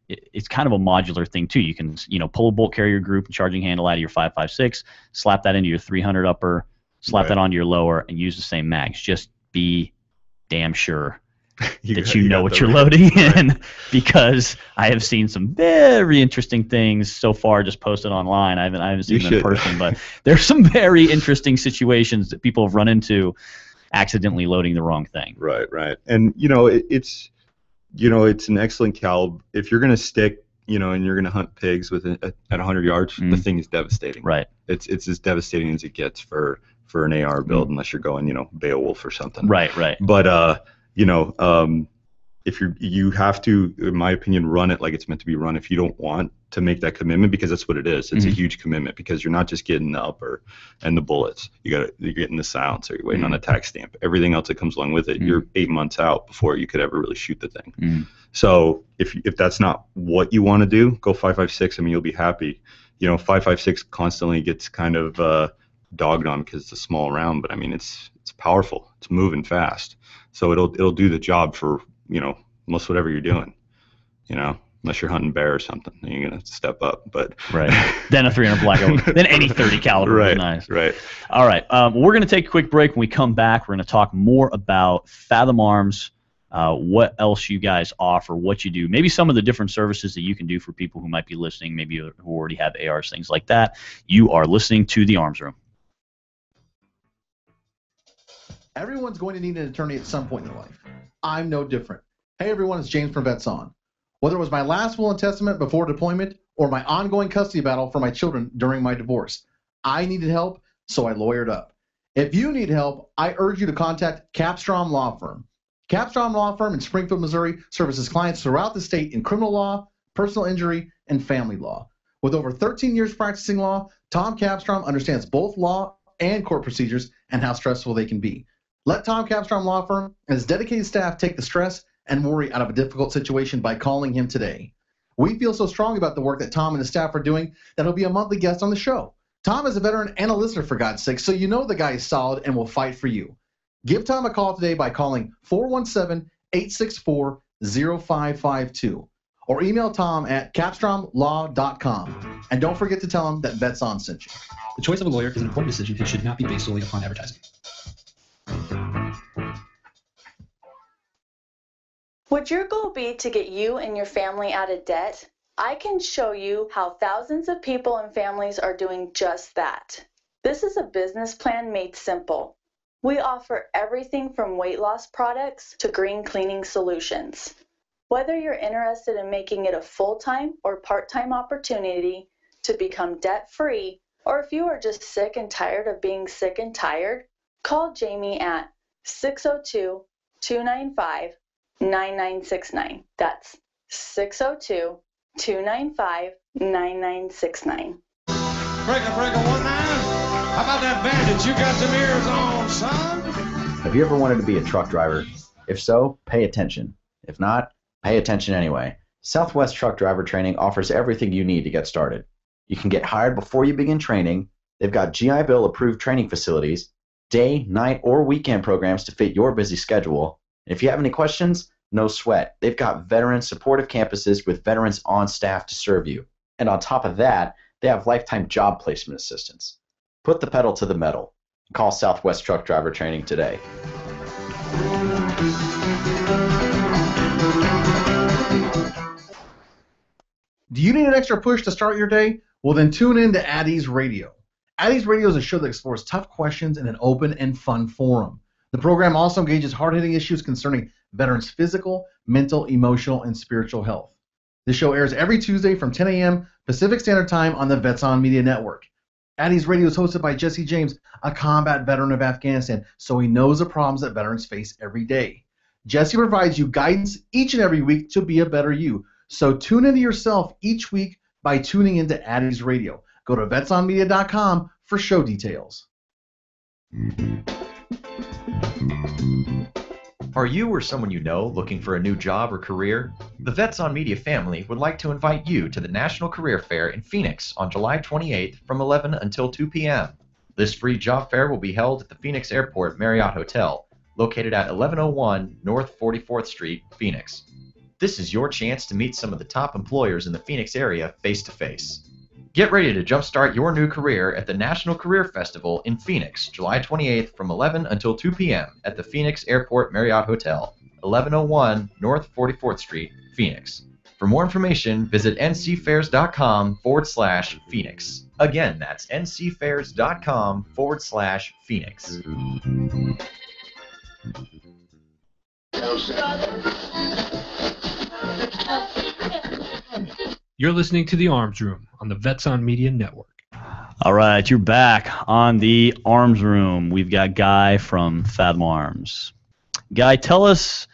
it's kind of a modular thing too. You can pull a bolt carrier group and charging handle out of your 5.56, slap that into your 300 upper, slap that onto your lower, and use the same mags. Just be damn sure that you know what you're loading in, because I have seen some very interesting things so far just posted online. I haven't seen them in person, but there's some very interesting situations that people have run into accidentally loading the wrong thing. Right. And it's an excellent caliber. If you're going to stick, and you're going to hunt pigs at 100 yards, the thing is devastating. Right. It's as devastating as it gets for an AR build, unless you're going, Beowulf or something. Right. But if you have to, in my opinion, run it like it's meant to be run if you don't want to make that commitment, because that's what it is. It's a huge commitment, because you're not just getting the upper and the bullets. You're getting the silencer. You're waiting on a tax stamp. Everything else that comes along with it. You're 8 months out before you could ever really shoot the thing. So if that's not what you want to do, go 5.56. I mean, you'll be happy. 5.56 constantly gets kind of dogged on because it's a small round, but I mean, it's powerful. It's moving fast. So it'll do the job for, most whatever you're doing, unless you're hunting bear or something, then you're going to step up. But then a 300 Blackout, then any 30 caliber is nice. Right. All right. We're going to take a quick break. When we come back, we're going to talk more about Fathom Arms, what else you guys offer, what you do, maybe some of the different services that you can do for people who might be listening, maybe who already have ARs, things like that. You are listening to The Arms Room. Everyone's going to need an attorney at some point in their life. I'm no different. Hey everyone, it's James from Vets On. Whether it was my last will and testament before deployment or my ongoing custody battle for my children during my divorce, I needed help, so I lawyered up. If you need help, I urge you to contact Capstrom Law Firm. Capstrom Law Firm in Springfield, Missouri services clients throughout the state in criminal law, personal injury, and family law. With over 13 years practicing law, Tom Capstrom understands both law and court procedures and how stressful they can be. Let Tom Capstrom Law Firm and his dedicated staff take the stress and worry out of a difficult situation by calling him today. We feel so strong about the work that Tom and his staff are doing that he'll be a monthly guest on the show. Tom is a veteran and a listener, for God's sake, so you know the guy is solid and will fight for you. Give Tom a call today by calling 417-864-0552 or email Tom at capstromlaw.com. And don't forget to tell him that Vets On sent you. The choice of a lawyer is an important decision and should not be based solely upon advertising. Would your goal be to get you and your family out of debt? I can show you how thousands of people and families are doing just that. This is a business plan made simple. We offer everything from weight loss products to green cleaning solutions. Whether you're interested in making it a full-time or part-time opportunity to become debt-free, or if you are just sick and tired of being sick and tired, call Jamie at 602-295-9969. That's 602-295-9969. Breaker 19. How about that bandage? You got some ears on, son? Have you ever wanted to be a truck driver? If so, pay attention. If not, pay attention anyway. Southwest Truck Driver Training offers everything you need to get started. You can get hired before you begin training, They've got GI Bill approved training facilities, day, night, or weekend programs to fit your busy schedule. And if you have any questions, no sweat. They've got veteran supportive campuses with veterans on staff to serve you. And on top of that, they have lifetime job placement assistance. Put the pedal to the metal. Call Southwest Truck Driver Training today. Do you need an extra push to start your day? Well, then tune in to Addie's Radio. Addie's Radio is a show that explores tough questions in an open and fun forum. The program also engages hard-hitting issues concerning veterans' physical, mental, emotional, and spiritual health. This show airs every Tuesday from 10 a.m. Pacific Standard Time on the Vets On Media Network. Addie's Radio is hosted by Jesse James, a combat veteran of Afghanistan, so he knows the problems that veterans face every day. Jesse provides you guidance each and every week to be a better you. So tune into yourself each week by tuning into Addie's Radio. Go to vetsonmedia.com for show details. Are you or someone you know looking for a new job or career? The Vets on Media family would like to invite you to the National Career Fair in Phoenix on July 28th from 11 until 2 p.m. This free job fair will be held at the Phoenix Airport Marriott Hotel, located at 1101 North 44th Street, Phoenix. This is your chance to meet some of the top employers in the Phoenix area face-to-face. Get ready to jumpstart your new career at the National Career Festival in Phoenix, July 28th from 11 until 2 p.m. at the Phoenix Airport Marriott Hotel, 1101 North 44th Street, Phoenix. For more information, visit ncfairs.com/Phoenix. Again, that's ncfairs.com/Phoenix. You're listening to The Arms Room on the Vets on Media Network. All right, you're back on The Arms Room. We've got Guy from Fathom Arms. Guy, tell us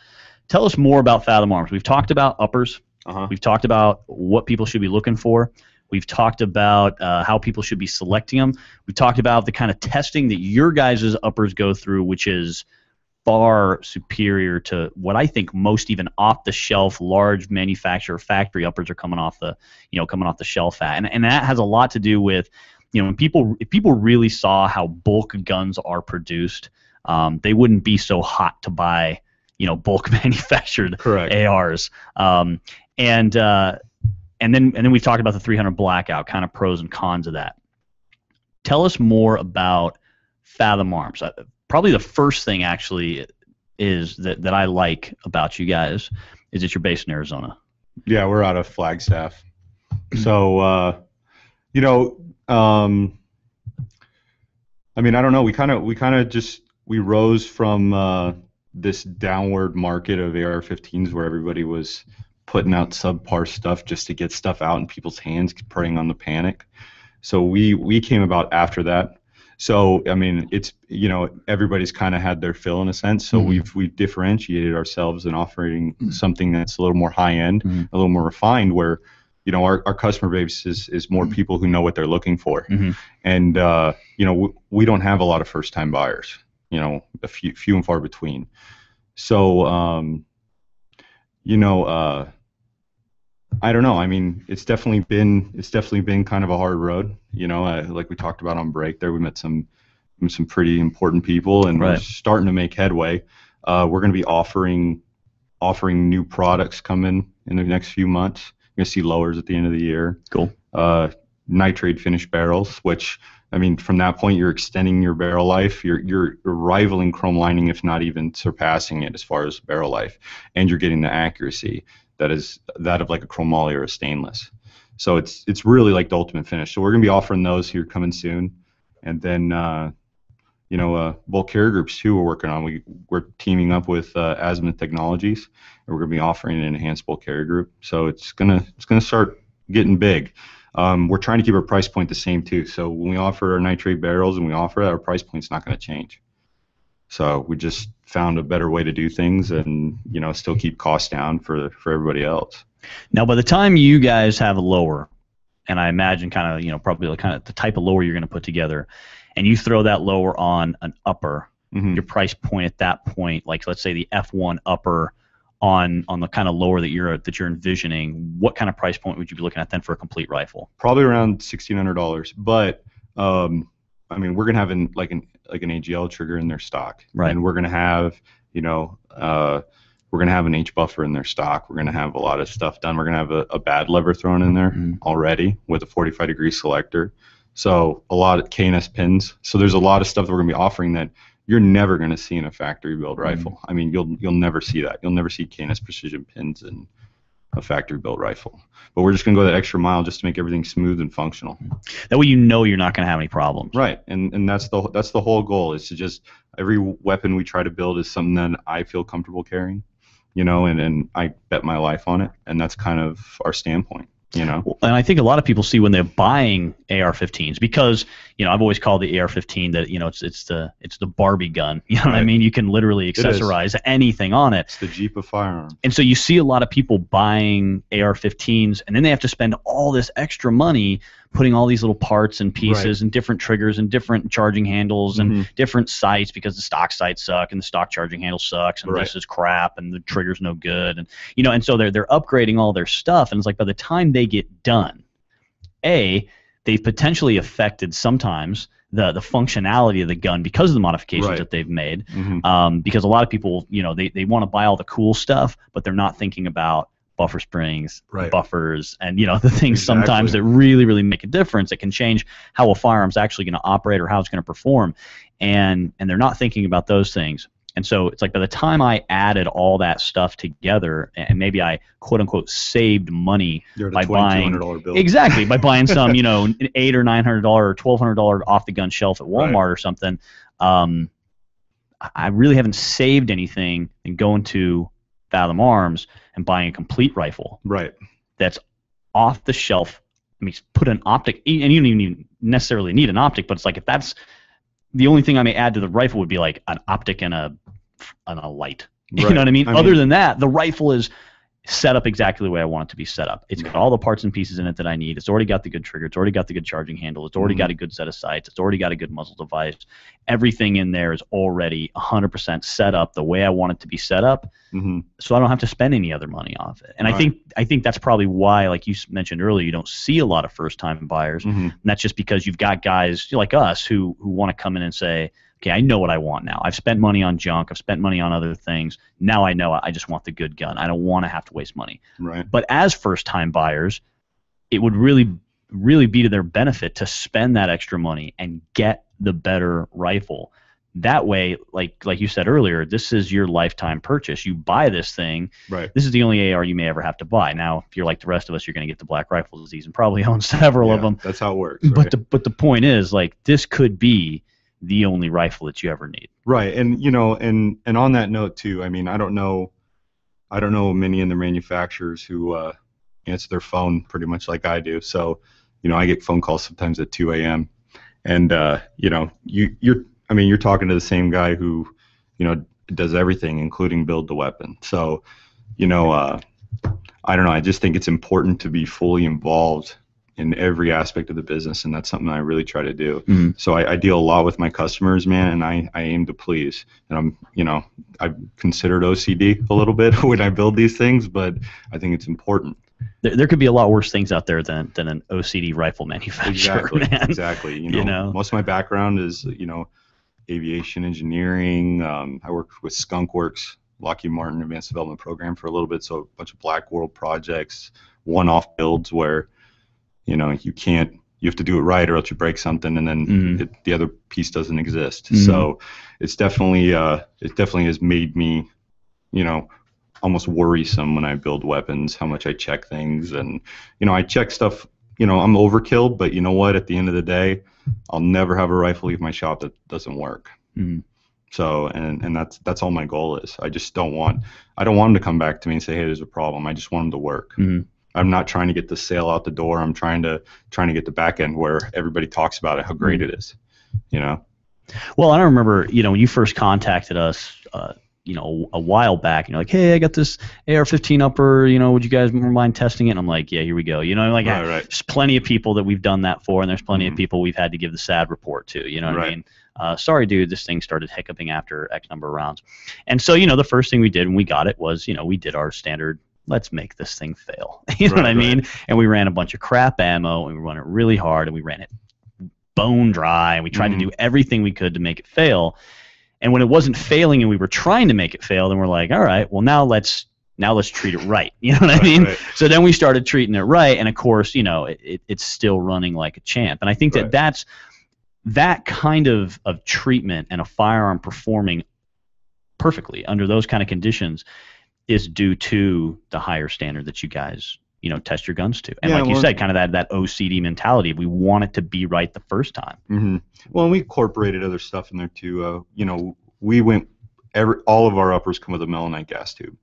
more about Fathom Arms. We've talked about uppers. We've talked about what people should be looking for. We've talked about how people should be selecting them. We've talked about the kind of testing that your guys' uppers go through, which is far superior to what I think most even off-the-shelf large manufacturer factory uppers are coming off the shelf at, and that has a lot to do with, if people really saw how bulk guns are produced, they wouldn't be so hot to buy bulk manufactured Correct. ARs. And then we've talked about the 300 Blackout, kind of pros and cons of that. Tell us more about Fathom Arms. Probably the first thing actually is that I like about you guys is that you're based in Arizona. Yeah, we're out of Flagstaff. So, I don't know. We rose from this downward market of AR-15s where everybody was putting out subpar stuff just to get stuff out in people's hands, preying on the panic. So we came about after that. So, it's, everybody's kind of had their fill in a sense. So we've differentiated ourselves in offering something that's a little more high end, a little more refined, where, our customer base is more people who know what they're looking for. And, we don't have a lot of first time buyers, a few and far between. So, I don't know. It's definitely been kind of a hard road. Like we talked about on break there, we met some pretty important people, and Right. we're starting to make headway. We're going to be offering new products coming in the next few months. You're going to see lowers at the end of the year. Cool. Nitrate finished barrels, which from that point you're extending your barrel life. You're rivaling chrome lining, if not even surpassing it as far as barrel life, and you're getting the accuracy that is that of like a chromoly or a stainless. So it's really like the ultimate finish. So we're going to be offering those here coming soon. And then, bulk carrier groups too we're working on. We're teaming up with Azimuth Technologies, and we're going to be offering an enhanced bulk carrier group. So it's gonna start getting big. We're trying to keep our price point the same too. So when we offer our nitrate barrels and we offer that, our price point's not going to change. So we just found a better way to do things and, still keep costs down for everybody else. Now, by the time you guys have a lower, and I imagine probably kind of the type of lower you're going to put together, and you throw that lower on an upper, your price point at that point, like let's say the F1 upper on the kind of lower that you're envisioning, what kind of price point would you be looking at then for a complete rifle? Probably around $1,600, but I mean, we're gonna have like an AGL trigger in their stock, Right. and we're gonna have we're gonna have an H buffer in their stock. We're gonna have a lot of stuff done. We're gonna have a bad lever thrown in there already with a 45-degree selector. So a lot of KNS pins. So there's a lot of stuff that we're gonna be offering that you're never gonna see in a factory build rifle. I mean, you'll never see that. You'll never see KNS precision pins in a factory built rifle. But we're just gonna go that extra mile just to make everything smooth and functional. That way, you're not going to have any problems. Right, and that's the whole goal, is to just every weapon we try to build is something that I feel comfortable carrying, and I bet my life on it, and that's kind of our standpoint. And I think a lot of people see when they're buying AR-15s, because I've always called the AR-15 that it's the Barbie gun. You know what I mean? You can literally accessorize anything on it. It's the Jeep of firearms. And so you see a lot of people buying AR-15s, and then they have to spend all this extra money putting all these little parts and pieces and different triggers and different charging handles and different sights, because the stock sights suck and the stock charging handle sucks and this is crap and the trigger's no good, and and so they're upgrading all their stuff, and it's like by the time they get done, they've potentially affected sometimes the functionality of the gun because of the modifications that they've made, because a lot of people they want to buy all the cool stuff, but they're not thinking about buffer springs, buffers, and the things sometimes that really, really make a difference, that can change how a firearm's actually going to operate or how it's going to perform, and they're not thinking about those things. And so it's like by the time I added all that stuff together, and maybe I quote unquote saved money by buying by buying some an $800 or $900 or $1,200 off the gun shelf at Walmart or something, I really haven't saved anything in going to Fathom Arms and buying a complete rifle that's off the shelf. I mean, put an optic, and you don't even necessarily need an optic, but it's like, if that's the only thing I may add to the rifle, would be like an optic and a light. You know what I mean? Other than that, the rifle is set up exactly the way I want it to be set up. It's got all the parts and pieces in it that I need. It's already got the good trigger. It's already got the good charging handle. It's already got a good set of sights. It's already got a good muzzle device. Everything in there is already 100% set up the way I want it to be set up, so I don't have to spend any other money off it. And I think that's probably why, like you mentioned earlier, you don't see a lot of first-time buyers. And that's just because you've got guys like us who want to come in and say, okay, I know what I want now. I've spent money on junk. I've spent money on other things. Now I know I just want the good gun. I don't want to have to waste money. But as first-time buyers, it would really, really be to their benefit to spend that extra money and get the better rifle. That way, like you said earlier, this is your lifetime purchase. You buy this thing. This is the only AR you may ever have to buy. Now, if you're like the rest of us, you're going to get the black rifle disease and probably own several of them. That's how it works. But the point is, like, this could be the only rifle that you ever need. And and on that note too, I mean, I don't know many in the manufacturers who answer their phone pretty much like I do. So, I get phone calls sometimes at 2 a.m. and you're talking to the same guy who, does everything, including build the weapon. So, I don't know. I just think it's important to be fully involved in every aspect of the business, and that's something I really try to do. So I deal a lot with my customers, man, and I aim to please. And I've considered OCD a little bit when I build these things, but I think it's important. There could be a lot worse things out there than an OCD rifle manufacturer. Exactly. Most of my background is aviation engineering. I worked with Skunk Works, Lockheed Martin Advanced Development Program for a little bit, so a bunch of Black World projects, one-off builds where you have to do it right or else you break something, and then the other piece doesn't exist. So it definitely has made me almost worrisome when I build weapons, how much I check things. And I check stuff, I'm overkill, but you know what, at the end of the day, I'll never have a rifle leave my shop that doesn't work. So and that's all my goal is. I don't want them to come back to me and say, hey, there's a problem. I just want them to work. I'm not trying to get the sale out the door. I'm trying to get the back end where everybody talks about it, how great it is. Well, I don't remember, when you first contacted us, a while back, and you're like, hey, I got this AR-15 upper, would you guys mind testing it? And I'm like, yeah, here we go. There's plenty of people that we've done that for, and there's plenty of people we've had to give the sad report to, what I mean? Sorry, dude, this thing started hiccuping after X number of rounds. And so, the first thing we did when we got it was, we did our standard, let's make this thing fail. You know what I mean? And we ran a bunch of crap ammo, and we ran it really hard, and we ran it bone dry, and we tried to do everything we could to make it fail. And when it wasn't failing and we were trying to make it fail, then we're like, all right, well now let's treat it right. You know what I mean? Right. So then we started treating it right, and of course, you know, it's still running like a champ. And I think that's that kind of treatment and a firearm performing perfectly under those kind of conditions is due to the higher standard that you guys, you know, test your guns to. And like you said, kind of that OCD mentality. We want it to be right the first time. Well, and we incorporated other stuff in there too. You know, we went all of our uppers come with a melanite gas tube.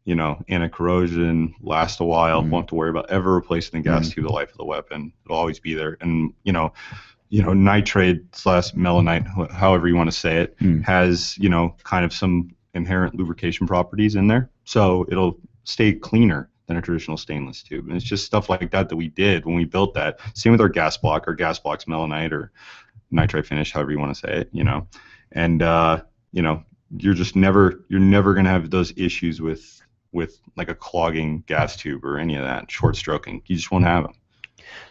You know, anti-corrosion, last a while. Won't have to worry about ever replacing the gas tube the life of the weapon. It'll always be there. And you know, nitrate / melanite, however you want to say it, has, you know, kind of some inherent lubrication properties in there, so it'll stay cleaner than a traditional stainless tube. And it's just stuff like that we did when we built that. Same with our gas block. Our gas block's melanite or nitrate finish, however you want to say it, you know. And you know, you're never gonna have those issues with like a clogging gas tube or any of that short stroking. You just won't have them.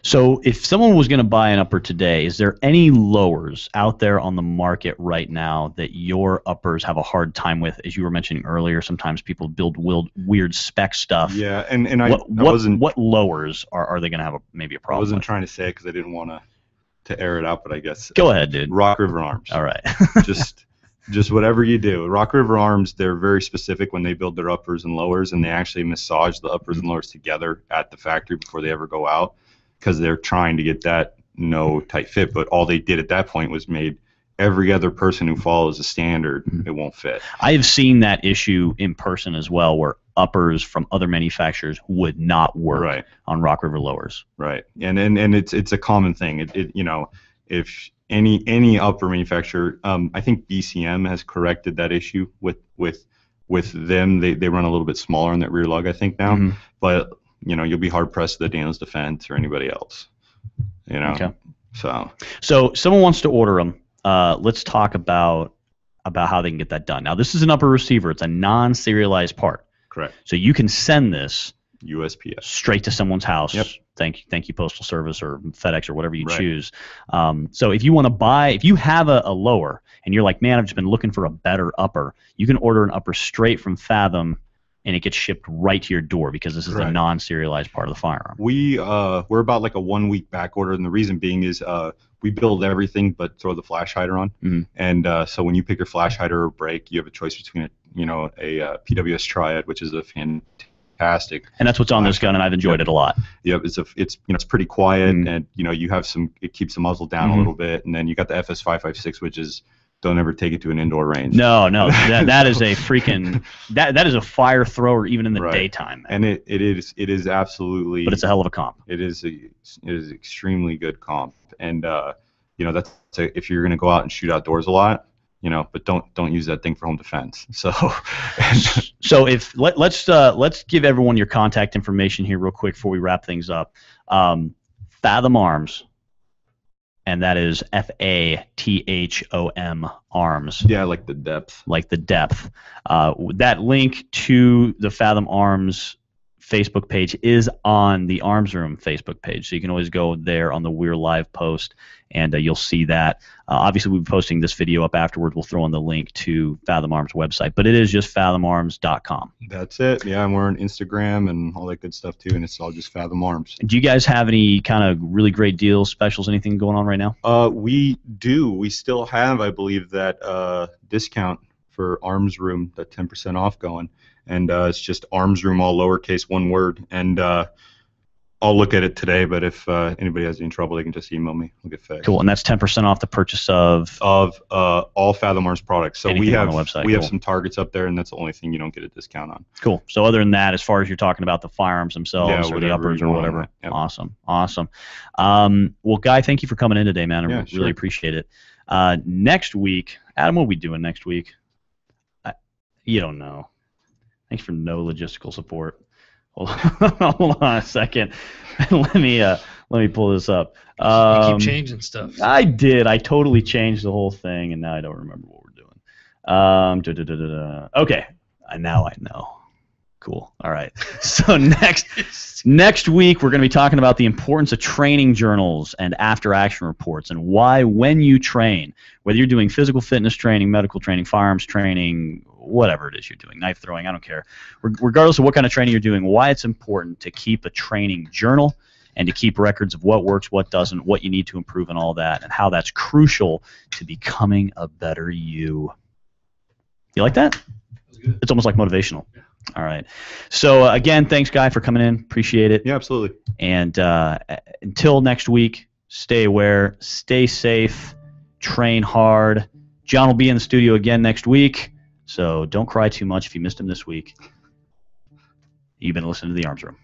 So if someone was going to buy an upper today, is there any lowers out there on the market right now that your uppers have a hard time with? As you were mentioning earlier, sometimes people build weird spec stuff. Yeah, and what lowers are they going to have maybe a problem? I wasn't with? Trying to say it because I didn't want to air it out, but I guess. Go ahead, dude. Rock River Arms. All right. Just whatever you do. Rock River Arms, they're very specific when they build their uppers and lowers, and they actually massage the uppers and lowers together at the factory before they ever go out, because they're trying to get that no tight fit. But all they did at that point was made every other person who follows the standard, it won't fit. I have seen that issue in person as well, where uppers from other manufacturers would not work on Rock River lowers. Right, and it's a common thing. You know, if any upper manufacturer, I think BCM has corrected that issue with them. They run a little bit smaller in that rear lug, I think now, but you know, you'll be hard pressed to the Daniels Defense or anybody else. You know. Okay. So someone wants to order them. Let's talk about how they can get that done. Now, this is an upper receiver. It's a non-serialized part. Correct. So you can send this USPS straight to someone's house. Yep. Thank you, Postal Service or FedEx or whatever you choose. So if you want to if you have a lower and you're like, man, I've just been looking for a better upper, you can order an upper straight from Fathom, and it gets shipped right to your door because this is a non-serialized part of the firearm. We're about like a 1 week back order, and the reason being is we build everything but throw the flash hider on. And so when you pick your flash hider or brake, you have a choice between a PWS Triad, which is a fantastic. And that's what's on this gun, and I've enjoyed it a lot. Yep, it's pretty quiet, and you know, you have it keeps the muzzle down a little bit, and then you got the FS556, which is don't ever take it to an indoor range. No, that is a freaking that is a fire thrower even in the daytime. Man. And it is absolutely. But it's a hell of a comp. It is extremely good comp, and you know, if you're gonna go out and shoot outdoors a lot, you know, but don't use that thing for home defense. So if let's give everyone your contact information here real quick before we wrap things up. Fathom Arms. And that is FATHOM Arms. Yeah, like the depth. Like the depth. That link to the Fathom Arms Facebook page is on the Arms Room Facebook page, so you can always go there on the We're Live post, and you'll see that. Obviously, we'll be posting this video up afterward. We'll throw in the link to Fathom Arms website, but it is just fathomarms.com. That's it. Yeah, and we're on Instagram and all that good stuff too, and it's all just Fathom Arms. Do you guys have any kind of really great deals, specials, anything going on right now? We do. We still have, I believe, that discount for Arms Room, that 10% off going. And it's just Arms Room, all lowercase, one word. And I'll look at it today, but if anybody has any trouble, they can just email me. We'll get fixed. Cool, and that's 10% off the purchase of all Fathom Arms products. So we have on the website. We have some targets up there, and that's the only thing you don't get a discount on. Cool. So other than that, as far as you're talking about the firearms themselves or the uppers or whatever, yep. Awesome. Well, Guy, thank you for coming in today, man. I really appreciate it. Next week, Adam, what are we doing next week? You don't know. Thanks for no logistical support. Hold on a second. let me pull this up. You keep changing stuff. I did. I totally changed the whole thing, and now I don't remember what we're doing. Okay. Now I know. Cool. All right. So next week we're going to be talking about the importance of training journals and after action reports and why when you train, whether you're doing physical fitness training, medical training, firearms training, whatever it is you're doing, knife throwing, I don't care. Regardless of what kind of training you're doing, why it's important to keep a training journal and to keep records of what works, what doesn't, what you need to improve and all that, and how that's crucial to becoming a better you. You like that? It's almost like motivational. All right. So, again, thanks, Guy, for coming in. Appreciate it. Yeah, absolutely. And until next week, stay aware, stay safe, train hard. John will be in the studio again next week, so don't cry too much if you missed him this week. You've been listening to The Arms Room.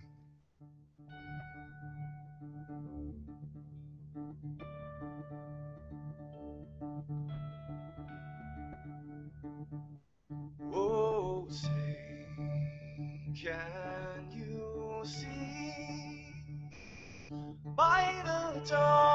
Can you see by the dawn